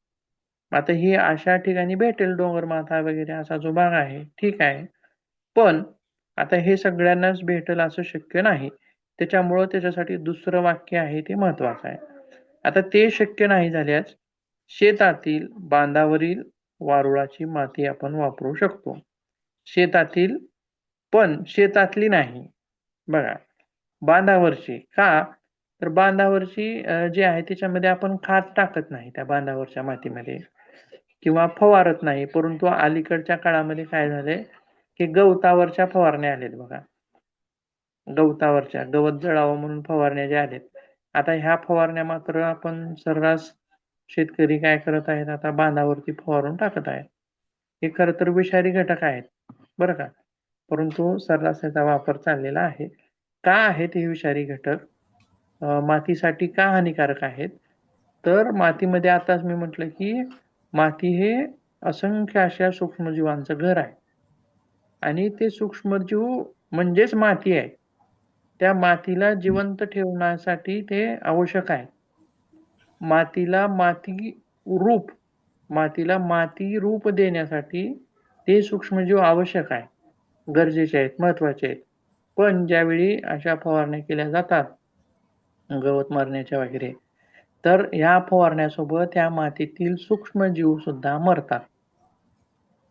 आता ही अशा ठिकाणी भेटेल, डोंगरमाथा वगैरे असा जो भाग आहे ठीक आहे, पण आता हे सगळ्यांनाच भेटेल असं शक्य नाही. त्याच्यामुळं त्याच्यासाठी दुसरं वाक्य आहे ते महत्वाचं आहे. आता ते शक्य नाही झाल्यास शेतातील बांधावरील वारुळाची माती आपण वापरू शकतो. शेतातील, पण शेतातली नाही बघा, बांधावरची. का तर बांधावरची जी आहे त्याच्यामध्ये आपण खत टाकत नाही त्या बांधावरच्या मातीमध्ये किंवा फवारत नाही. परंतु अलीकडच्या काळामध्ये काय झालंय की गवतावरच्या फवारण्या आलेत बघा, गवतावरच्या, गवत जळावं म्हणून फवारण्या ज्या आलेत. आता ह्या फवारण्या मात्र आपण सर्रास शेतकरी काय करत आहेत, आता बांधावरती फवारून टाकत आहेत. हे खरं तर विषारी घटक आहेत बरं का, परंतु सर्रास याचा वापर चाललेला आहे. का आहेत हे विषारी घटक, मातीसाठी का हानिकारक आहेत, तर मातीमध्ये आताच मी म्हटलं की माती हे असंख्य अशा सूक्ष्मजीवांचं घर आहे आणि ते सूक्ष्मजीव म्हणजेच माती आहे. त्या मातीला जिवंत ठेवण्यासाठी ते आवश्यक आहे. मातीला माती रूप देण्यासाठी ते सूक्ष्मजीव आवश्यक आहे, गरजेचे आहेत, महत्वाचे आहेत. पण ज्यावेळी अशा फवारण्या केल्या जातात गवत मारण्याच्या वगैरे, तर ह्या फवारण्यासोबत त्या मातीतील सूक्ष्मजीव सुद्धा मरतात.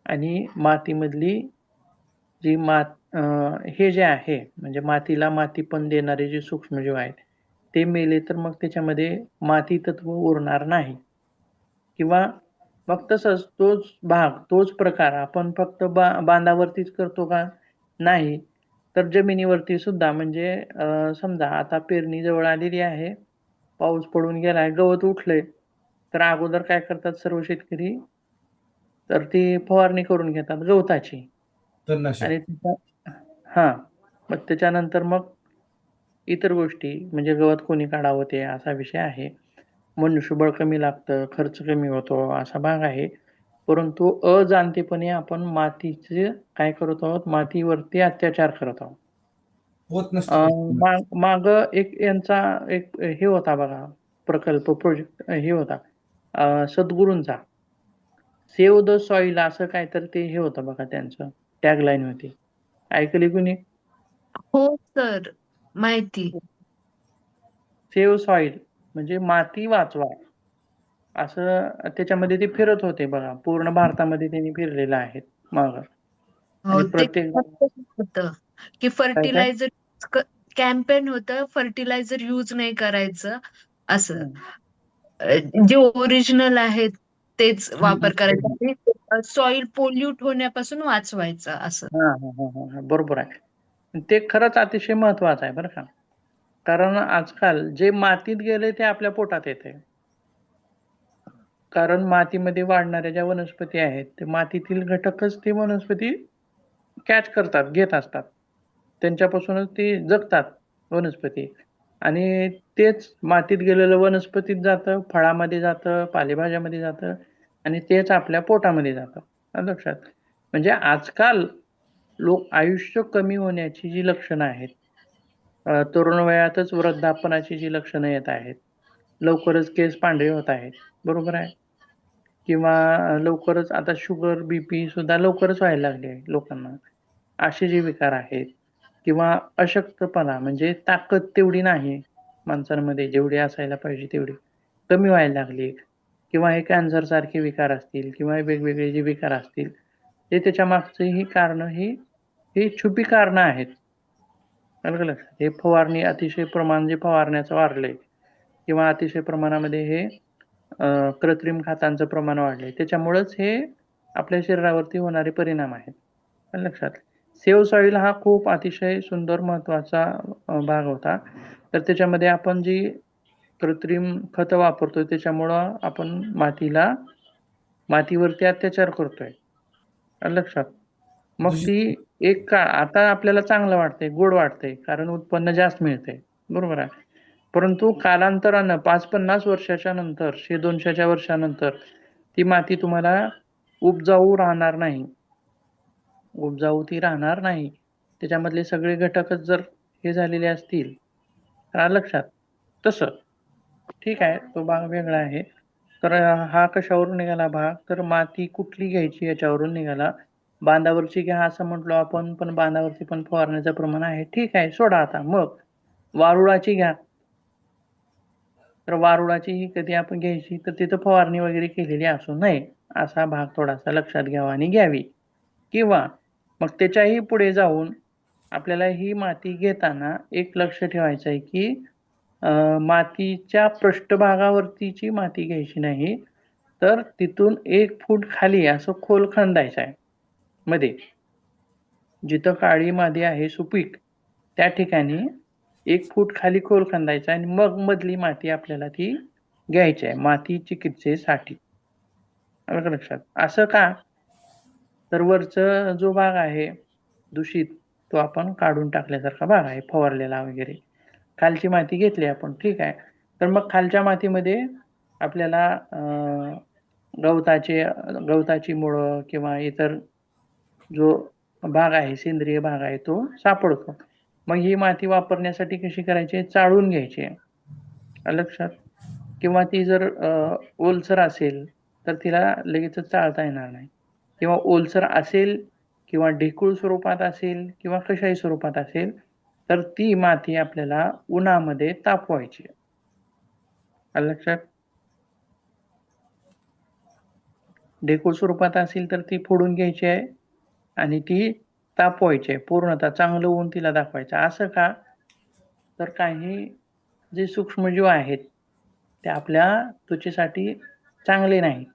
आणि मातीमधली जी हे जे आहे म्हणजे मातीला मातीपण देणारे जे सूक्ष्मजीव आहेत ते मेले तर मग त्याच्यामध्ये माती तत्व उरणार नाही. किंवा मग तसंच तोच प्रकार आपण फक्त बांधावरतीच करतो का? नाही. तर जमिनीवरती सुद्धा म्हणजे समजा आता पेरणी जवळ आलेली आहे, पाऊस पडून गेलाय, गवत उठलंय, तर अगोदर काय करतात सर्व शेतकरी? तर ती फवारणी करून घेतात गवताची तणनाशक. आणि हां. मग त्याच्यानंतर मग इतर गोष्टी म्हणजे गवत कोणी काढावं ते असा विषय आहे. मनुष्यबळ कमी लागतं, खर्च कमी होतो असा भाग आहे. परंतु अजाणतेपणी आपण मातीचे काय करत आहोत? मातीवरती अत्याचार करत आहोत. होत नसतं. मागं यांचा एक हे होता बघा प्रकल्प प्रोजेक्ट हे होता सद्गुरूंचा. सेव्ह द सॉइल असं काहीतरी ते हे होतं बघा त्यांचं टॅगलाईन होती. ऐकली कुणी? हो सर, माहिती. सेव्ह सॉइल म्हणजे माती वाचवा. असं त्याच्यामध्ये ते फिरत होते बघा. पूर्ण भारतामध्ये त्यांनी फिरलेलं आहे मागं. हो, आणि ते प्रत्येक होतं की काय? फर्टिलायझर कॅम्पेन होतं, फर्टिलायझर यूज नाही करायचं असं. जे ओरिजिनल आहेत तेच वापर करायचा आणि सॉइल पोल्यूट होण्यापासून वाचवायचं असं. हां. बरोबर आहे. ते खरंच अतिशय महत्वाचं आहे बरं का. कारण आजकाल जे मातीत गेले ते आपल्या पोटात येते. कारण मातीमध्ये वाढणाऱ्या ज्या वनस्पती आहेत, ते मातीतील घटकच ती वनस्पती कॅच करतात, घेत असतात. त्यांच्यापासूनच ती जगतात वनस्पती आणि तेच मातीत गेलेलं वनस्पतीत जातं, फळामध्ये जातं, पालेभाज्यामध्ये जातं आणि तेच आपल्या पोटामध्ये जातं. आलं लक्षात? म्हणजे आजकाल लोक आयुष्य कमी होण्याची जी लक्षणं आहेत, तरुण वयातच वृद्धापनाची जी लक्षणं येत आहेत, लवकरच केस पांढरे होत आहेत, बरोबर आहे? किंवा लवकरच आता शुगर, बीपी सुद्धा लवकरच व्हायला लागले आहे लोकांना. असे जे विकार आहेत किंवा अशक्तपणा म्हणजे ताकद तेवढी नाही माणसांमध्ये जेवढी असायला पाहिजे तेवढी, कमी व्हायला लागली किंवा हे कॅन्सरसारखे विकार असतील किंवा वेगवेगळे जे विकार असतील, ते त्याच्या मागची ही कारणं ही छुपी कारणं आहेत. आलं का लक्षात? हे फवारणी अतिशय प्रमाण जे फवारण्याचं वाढलंय किंवा अतिशय प्रमाणामध्ये हे कृत्रिम खतांचं प्रमाण वाढलंय. त्याच्यामुळंच हे आपल्या शरीरावरती होणारे परिणाम आहेत. आलं लक्षात? सेव्ह सॉइल हा खूप अतिशय सुंदर महत्त्वाचा भाग होता. तर त्याच्यामध्ये आपण जी कृत्रिम खतं वापरतोय त्याच्यामुळं आपण मातीवरती अत्याचार करतोय. आलं लक्षात? मग दूषित. ती एक काळ आता आपल्याला चांगलं वाटतंय, गोड वाटतंय कारण उत्पन्न जास्त मिळतंय. बरोबर आहे. परंतु कालांतरानं 5-50 वर्षाच्या नंतर, 100-200च्या वर्षानंतर ती माती तुम्हाला उपजाऊ राहणार नाही. उपजाऊ ती राहणार नाही. त्याच्यामधले सगळे घटकच जर हे झालेले असतील, तर आलं लक्षात? तसं. ठीक आहे, तो भाग वेगळा आहे. तर हा कशावरून निघाला भाग? तर माती कुठली घ्यायची याच्यावरून निघाला. बांधावरची घ्या असं म्हटलो आपण, पण बांधावरती पण फवारण्याचं प्रमाण आहे. ठीक आहे, सोडा आता. मग वारुळाची घ्या. तर वारुळाची ही कधी आपण घ्यायची तर तिथं फवारणी वगैरे केलेली असू नये. असा भाग थोडासा लक्षात घ्यावा आणि घ्यावी. किंवा मग त्याच्याही पुढे जाऊन आपल्याला ही माती घेताना एक लक्ष ठेवायचं आहे, की मातीच्या पृष्ठभागावरतीची माती घ्यायची नाही, तर तिथून 1 फूट खाली असं खोल खंदायचं आहे मध्ये. जिथं काळी माती आहे सुपीक, त्या ठिकाणी 1 फूट खाली खोल खंदायचा आणि मग मधली माती आपल्याला ती घ्यायची आहे माती चिकित्सेसाठी. आलं का लक्षात? असं का? तर वरचा जो भाग आहे दूषित, तो आपण काढून टाकल्यासारखा भाग आहे फवारलेला वगैरे. खालची माती घेतली आपण, ठीक आहे. तर मग खालच्या मातीमध्ये आपल्याला गवताची मुळं किंवा इतर जो भाग आहे, सेंद्रिय भाग आहे तो सापडतो. मग ही माती वापरण्यासाठी कशी करायची? चाळून घ्यायची आहे. आलं लक्षात? किंवा ती जर ओलसर असेल, तर तिला लगेचच चाळता येणार नाही. किंवा ओलसर असेल किंवा ढेकूळ स्वरूपात असेल किंवा कशाही स्वरूपात असेल, तर ती माती आपल्याला उन्हामध्ये तापवायची आहे. आलं लक्षात? ढेकूळ स्वरूपात असेल तर ती फोडून घ्यायची आहे आणि ती तापवायची आहे पूर्णतः, चांगलं ऊन तिला दाखवायचं. असं का? तर काही जे सूक्ष्मजीव आहेत ते आपल्या त्वचेसाठी चांगले नाही,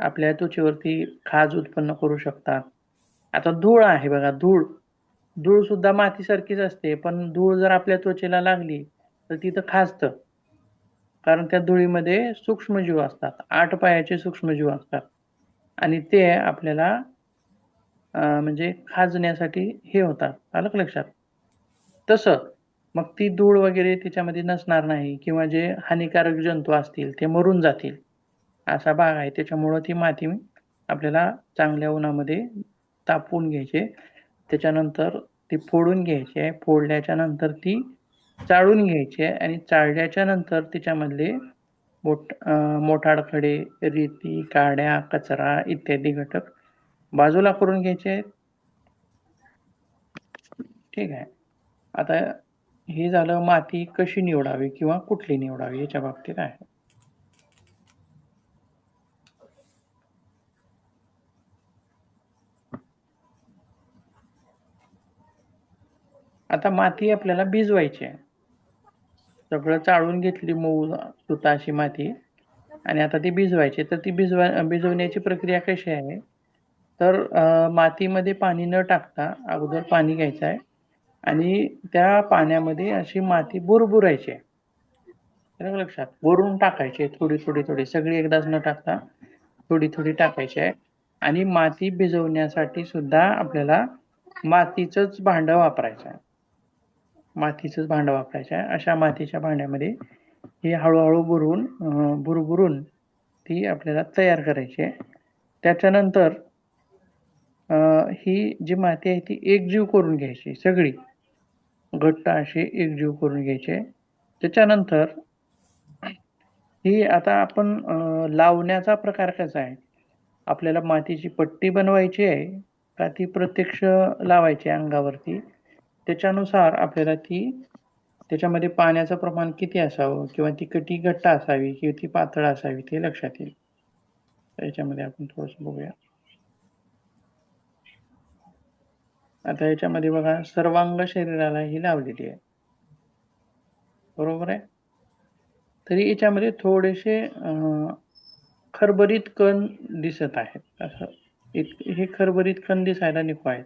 आपल्या त्वचेवरती खाज उत्पन्न करू शकतात. आता धूळ आहे बघा, धूळ सुद्धा मातीसारखीच असते, पण धूळ जर आपल्या त्वचेला लागली तर तिथं खाजतं, कारण त्या धुळीमध्ये सूक्ष्मजीव असतात, 8 पायाचे सूक्ष्मजीव असतात आणि ते आपल्याला म्हणजे खाजण्यासाठी हे होतात. आलं का लक्षात? तसं मग ती धूळ वगैरे तिच्यामध्ये नसणार नाही किंवा जे हानिकारक जंतू असतील ते मरून जातील, असा भाग आहे. त्याच्यामुळं ती माती आपल्याला चांगल्या उन्हामध्ये तापवून घ्यायची, त्याच्यानंतर ती फोडून घ्यायची आहे. फोडल्याच्या नंतर ती चाळून घ्यायची आहे आणि चाळल्याच्या नंतर तिच्यामधले मोठाड खडे, रेती, काड्या, कचरा इत्यादी घटक बाजूला करून घ्यायचे आहेत. ठीक आहे. आता हे झालं माती कशी निवडावी किंवा कुठली निवडावी याच्या बाबतीत आहे. आता माती आपल्याला भिजवायची आहे. सगळं चाळून घेतली मऊ सुता अशी माती आणि आता ती भिजवायची. तर ती भिजवण्याची प्रक्रिया कशी आहे? तर मातीमध्ये पाणी न टाकता अगोदर पाणी घ्यायचं आहे आणि त्या पाण्यामध्ये अशी माती बुरबुरायची आहे. लक्षात, वरून टाकायची थोडी थोडी थोडी, सगळी एकदाच न टाकता थोडी थोडी टाकायची आहे. आणि माती भिजवण्यासाठी सुद्धा आपल्याला मातीचंच भांडं वापरायचं आहे. मातीचंच भांडं वापरायचं आहे. अशा मातीच्या भांड्यामध्ये ही हळूहळू बुरबुरून ती आपल्याला तयार करायची आहे. त्याच्यानंतर ही जी माती आहे ती एकजीव करून घ्यायची, सगळी घट्ट अशी एकजीव करून घ्यायची. त्याच्यानंतर ही आता आपण लावण्याचा प्रकार कसा आहे? आपल्याला मातीची पट्टी बनवायची आहे का ती प्रत्यक्ष लावायची अंगावरती? त्याच्यानुसार आपल्याला त्याच्यामध्ये पाण्याचं प्रमाण किती असावं किंवा ती किती घट्ट असावी किंवा ती पातळ असावी ते लक्षात येईल. याच्यामध्ये आपण थोडंसं बघूया. आता याच्यामध्ये बघा, सर्वांग शरीराला ही लावलेली आहे, बरोबर आहे. तरी याच्यामध्ये थोडेसे खरबरीत कण दिसत आहेत. असं हे खरबरीत कण दिसायला नको आहेत.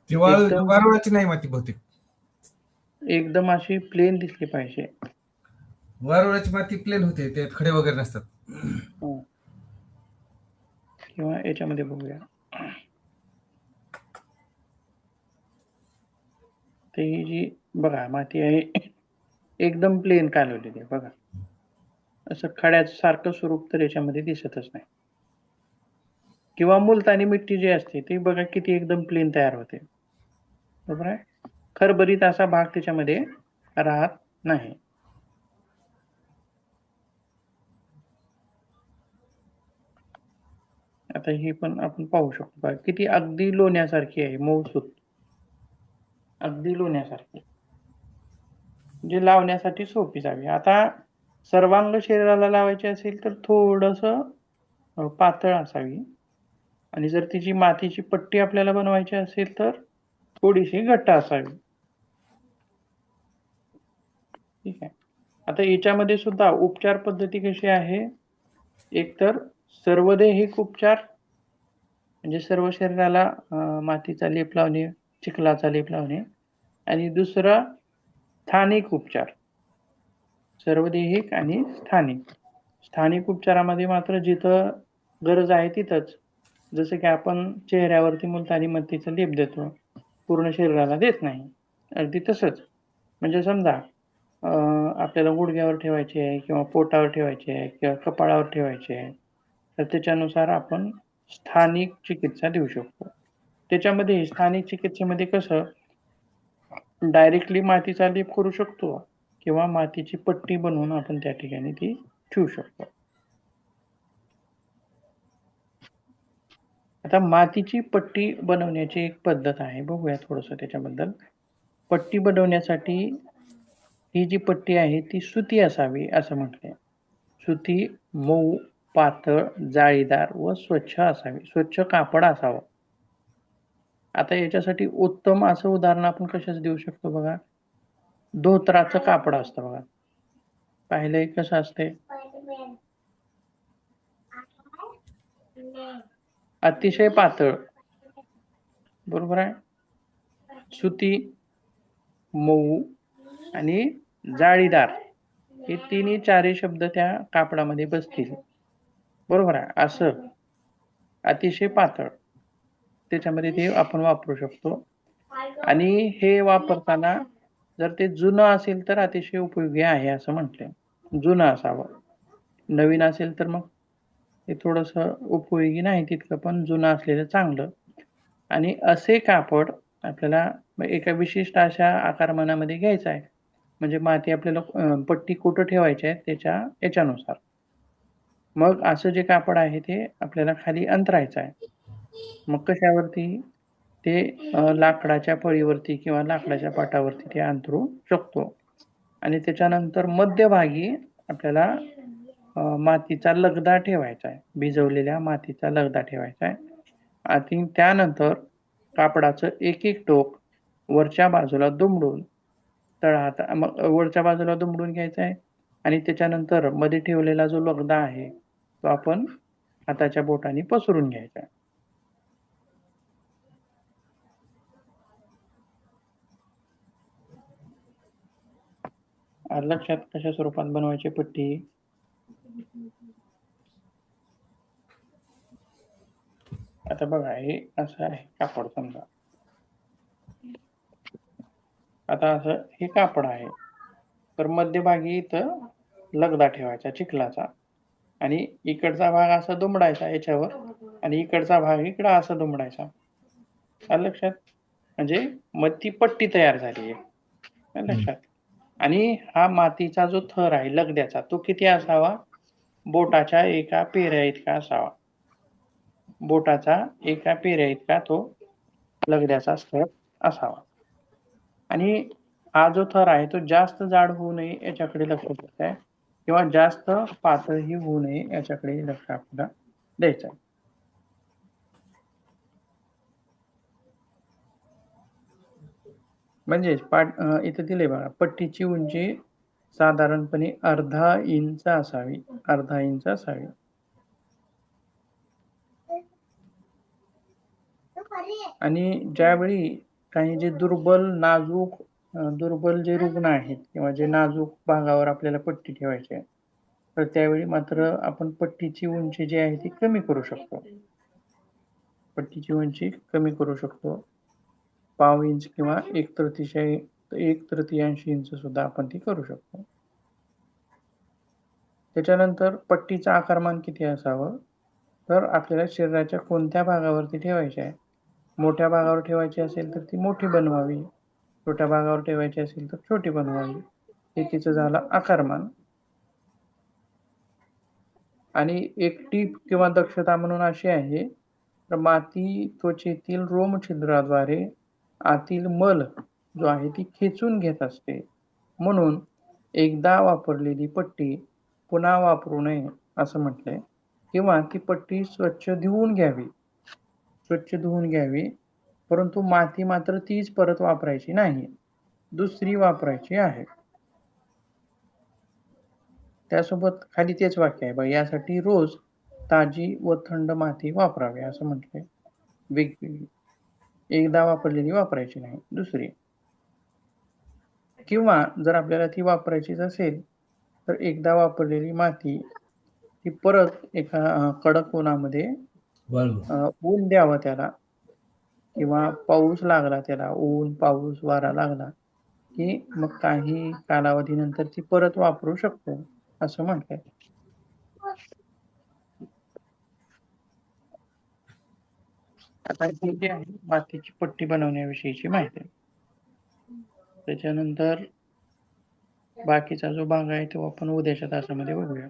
वारुळाची नाही माती बहुतेक, एकदम अशी प्लेन दिसली पाहिजे. वारुळाची माती प्लेन होते, त्यात खडे वगैरे नसतात. किंवा याच्यामध्ये बघूया, ते ही जी बघा माती आहे एकदम प्लेन कालवलेली आहे बघा, असं खड्याचं सारखं स्वरूप तर याच्यामध्ये दिसतच नाही. किंवा मुलतानी मिट्टी जी असते ती बघा किती एकदम प्लेन तयार होते, बरोबर आहे. खरबरीत असा भाग त्याच्यामध्ये राहत नाही. आता ही पण आपण पाहू शकतो बघा, किती अगदी लोण्यासारखी आहे, मऊसूत, अगदी लोण्यासारखी, जे लावण्यासाठी सोपी जावी. आता सर्वांग शरीराला लावायची असेल तर थोडस पातळ असावी आणि जर तिची मातीची पट्टी आपल्याला बनवायची असेल तर थोडीशी घट्ट असावी. ठीक आहे. आता याच्यामध्ये सुद्धा उपचार पद्धती कशी आहे? एकतर सर्वदेहिक उपचार म्हणजे सर्व शरीराला मातीचा लेप लावणे, चिखलाचा लेप लावणे, आणि दुसरा स्थानिक उपचार, सर्वदेहिक आणि स्थानिक. स्थानिक उपचारामध्ये मात्र जिथं गरज आहे तिथंच, जसं की आपण चेहऱ्यावरती मुलतानी मातीचा लेप देतो, पूर्ण शरीराला देत नाही, अगदी तसंच. म्हणजे समजा आपल्याला गुडघ्यावर ठेवायचे आहे किंवा पोटावर ठेवायचे आहे किंवा कपाळावर ठेवायचे आहे, तर त्याच्यानुसार आपण स्थानिक चिकित्सा देऊ शकतो. त्याच्यामध्ये स्थानिक चिकित्सेमध्ये कसं डायरेक्टली मातीचा लेप करू शकतो किंवा मातीची पट्टी बनवून आपण त्या ठिकाणी ती ठेवू शकतो. आता मातीची पट्टी बनवण्याची एक पद्धत आहे, बघूया थोडंसं त्याच्याबद्दल. पट्टी बनवण्यासाठी ही जी पट्टी आहे ती सुती असावी असं म्हटलंय. सुती, मऊ पातळ, जाळीदार व स्वच्छ असावी. स्वच्छ कापड असावं. आता याच्यासाठी उत्तम असं उदाहरण आपण कशाचं देऊ शकतो बघा. धोत्राचं कापड असतं बघा. पाहिलंय कसं असते? अतिशय पातळ, बरोबर आहे. सुती, मऊ आणि जाळीदार हे तिन्ही चारही शब्द त्या कापडामध्ये बसतील, बरोबर आहे. असं अतिशय पातळ, त्याच्यामध्ये ते आपण वापरू शकतो. आणि हे वापरताना जर ते जुनं असेल तर अतिशय उपयोगी आहे असं म्हटलंय. जुनं असावं. नवीन असेल तर मग ते थोडंसं उपयोगी नाही तितकं, पण जुनं असलेलं चांगलं. आणि असे कापड आपल्याला एका विशिष्ट अशा आकारमानामध्ये घ्यायचं आहे. म्हणजे माती आपल्याला पट्टी कुठं ठेवायची आहे त्याच्या याच्यानुसार. मग असं जे कापड आहे ते आपल्याला खाली अंतरायचं आहे. मग कशावरती? ते लाकडाच्या फळीवरती किंवा लाकडाच्या पाटावरती ते अंतरू शकतो. आणि त्याच्यानंतर मध्यभागी आपल्याला मातीचा लगदा ठेवायचा आहे. भिजवलेल्या मातीचा लगदा ठेवायचा आहे. आणि त्यानंतर कापडाचं एक एक टोक वरच्या बाजूला दुमडून मग वरच्या बाजूला दुमडून घ्यायचं आहे. आणि त्याच्यानंतर मध्ये ठेवलेला जो लगदा आहे तो आपण हाताच्या बोटाने पसरून घ्यायचा आहे. लक्षात कशा स्वरूपात बनवायची पट्टी? आता बघा, हे असं आहे कापड समजा. आता असं हे कापड आहे, तर मध्यभागी इथं लगदा ठेवायचा चिखलाचा, आणि इकडचा भाग असा दुमडायचा याच्यावर, आणि इकडचा भाग इकडं असा दुमडायचा. लक्षात? म्हणजे मग ती पट्टी तयार झाली आहे. लक्षात? आणि हा मातीचा जो थर आहे लगद्याचा तो किती असावा? बोटाच्या एका पेऱ्या इतका असावा. बोटाचा एका पेऱ्या इतका तो लगद्याचा थर असावा. आणि हा जो थर आहे तो जास्त जाड होऊ नये याच्याकडे लक्ष द्यायचं आहे, किंवा जास्त पातळही होऊ नये याच्याकडे लक्ष आपल्याला द्यायचं आहे. म्हणजे इथं दिले बघा, पट्टीची उंची साधारणपणे अर्धा इंच असावी. अर्धा इंच असावी. आणि ज्यावेळी काही जे दुर्बल जे रुग्ण आहेत किंवा जे नाजूक भागावर आपल्याला पट्टी ठेवायची आहे, तर त्यावेळी मात्र आपण पट्टीची उंची जी आहे ती कमी करू शकतो. पट्टीची उंची कमी करू शकतो. पाव इंच किंवा एक तृतीयांश इंच सुद्धा आपण ती करू शकतो. त्याच्यानंतर पट्टीचं आकारमान किती असावं? तर आपल्याला शरीराच्या कोणत्या भागावरती ठेवायची आहे? मोठ्या भागावर ठेवायची असेल तर ती मोठी बनवावी, छोट्या भागावर ठेवायची असेल तर छोटी बनवावी. हे तिचं झालं आकारमान. आणि एक टीप किंवा दक्षता म्हणून अशी आहे, तर माती त्वचेतील रोमछिद्राद्वारे आतील मल जो आहे ती खेचून घेत असते. म्हणून एकदा वापरलेली पट्टी पुन्हा वापरू नये असं म्हटलंय. किंवा ती पट्टी स्वच्छ धुवून घ्यावी, परंतु माती मात्र तीच परत वापरायची नाही, दुसरी वापरायची आहे. त्यासोबत खाली तेच वाक्य आहे बघा, यासाठी रोज ताजी व थंड माती वापरावी असं म्हटलंय. वेगवेगळी, एकदा वापरलेली वापरायची नाही, दुसरी. किंवा जर आपल्याला ती वापरायचीच असेल तर एकदा वापरलेली माती ती परत एका कडक उन्हामध्ये ऊन द्यावं त्याला, किंवा पाऊस लागला त्याला, ऊन पाऊस वारा लागला की मग काही कालावधीनंतर ती परत वापरू शकतो असं म्हटलंय. आता ही जी आहे मातीची पट्टी बनवण्याविषयीची माहिती. त्याच्यानंतर बाकीचा जो भाग आहे तो आपण उद्याच्या तासामध्ये बघूया.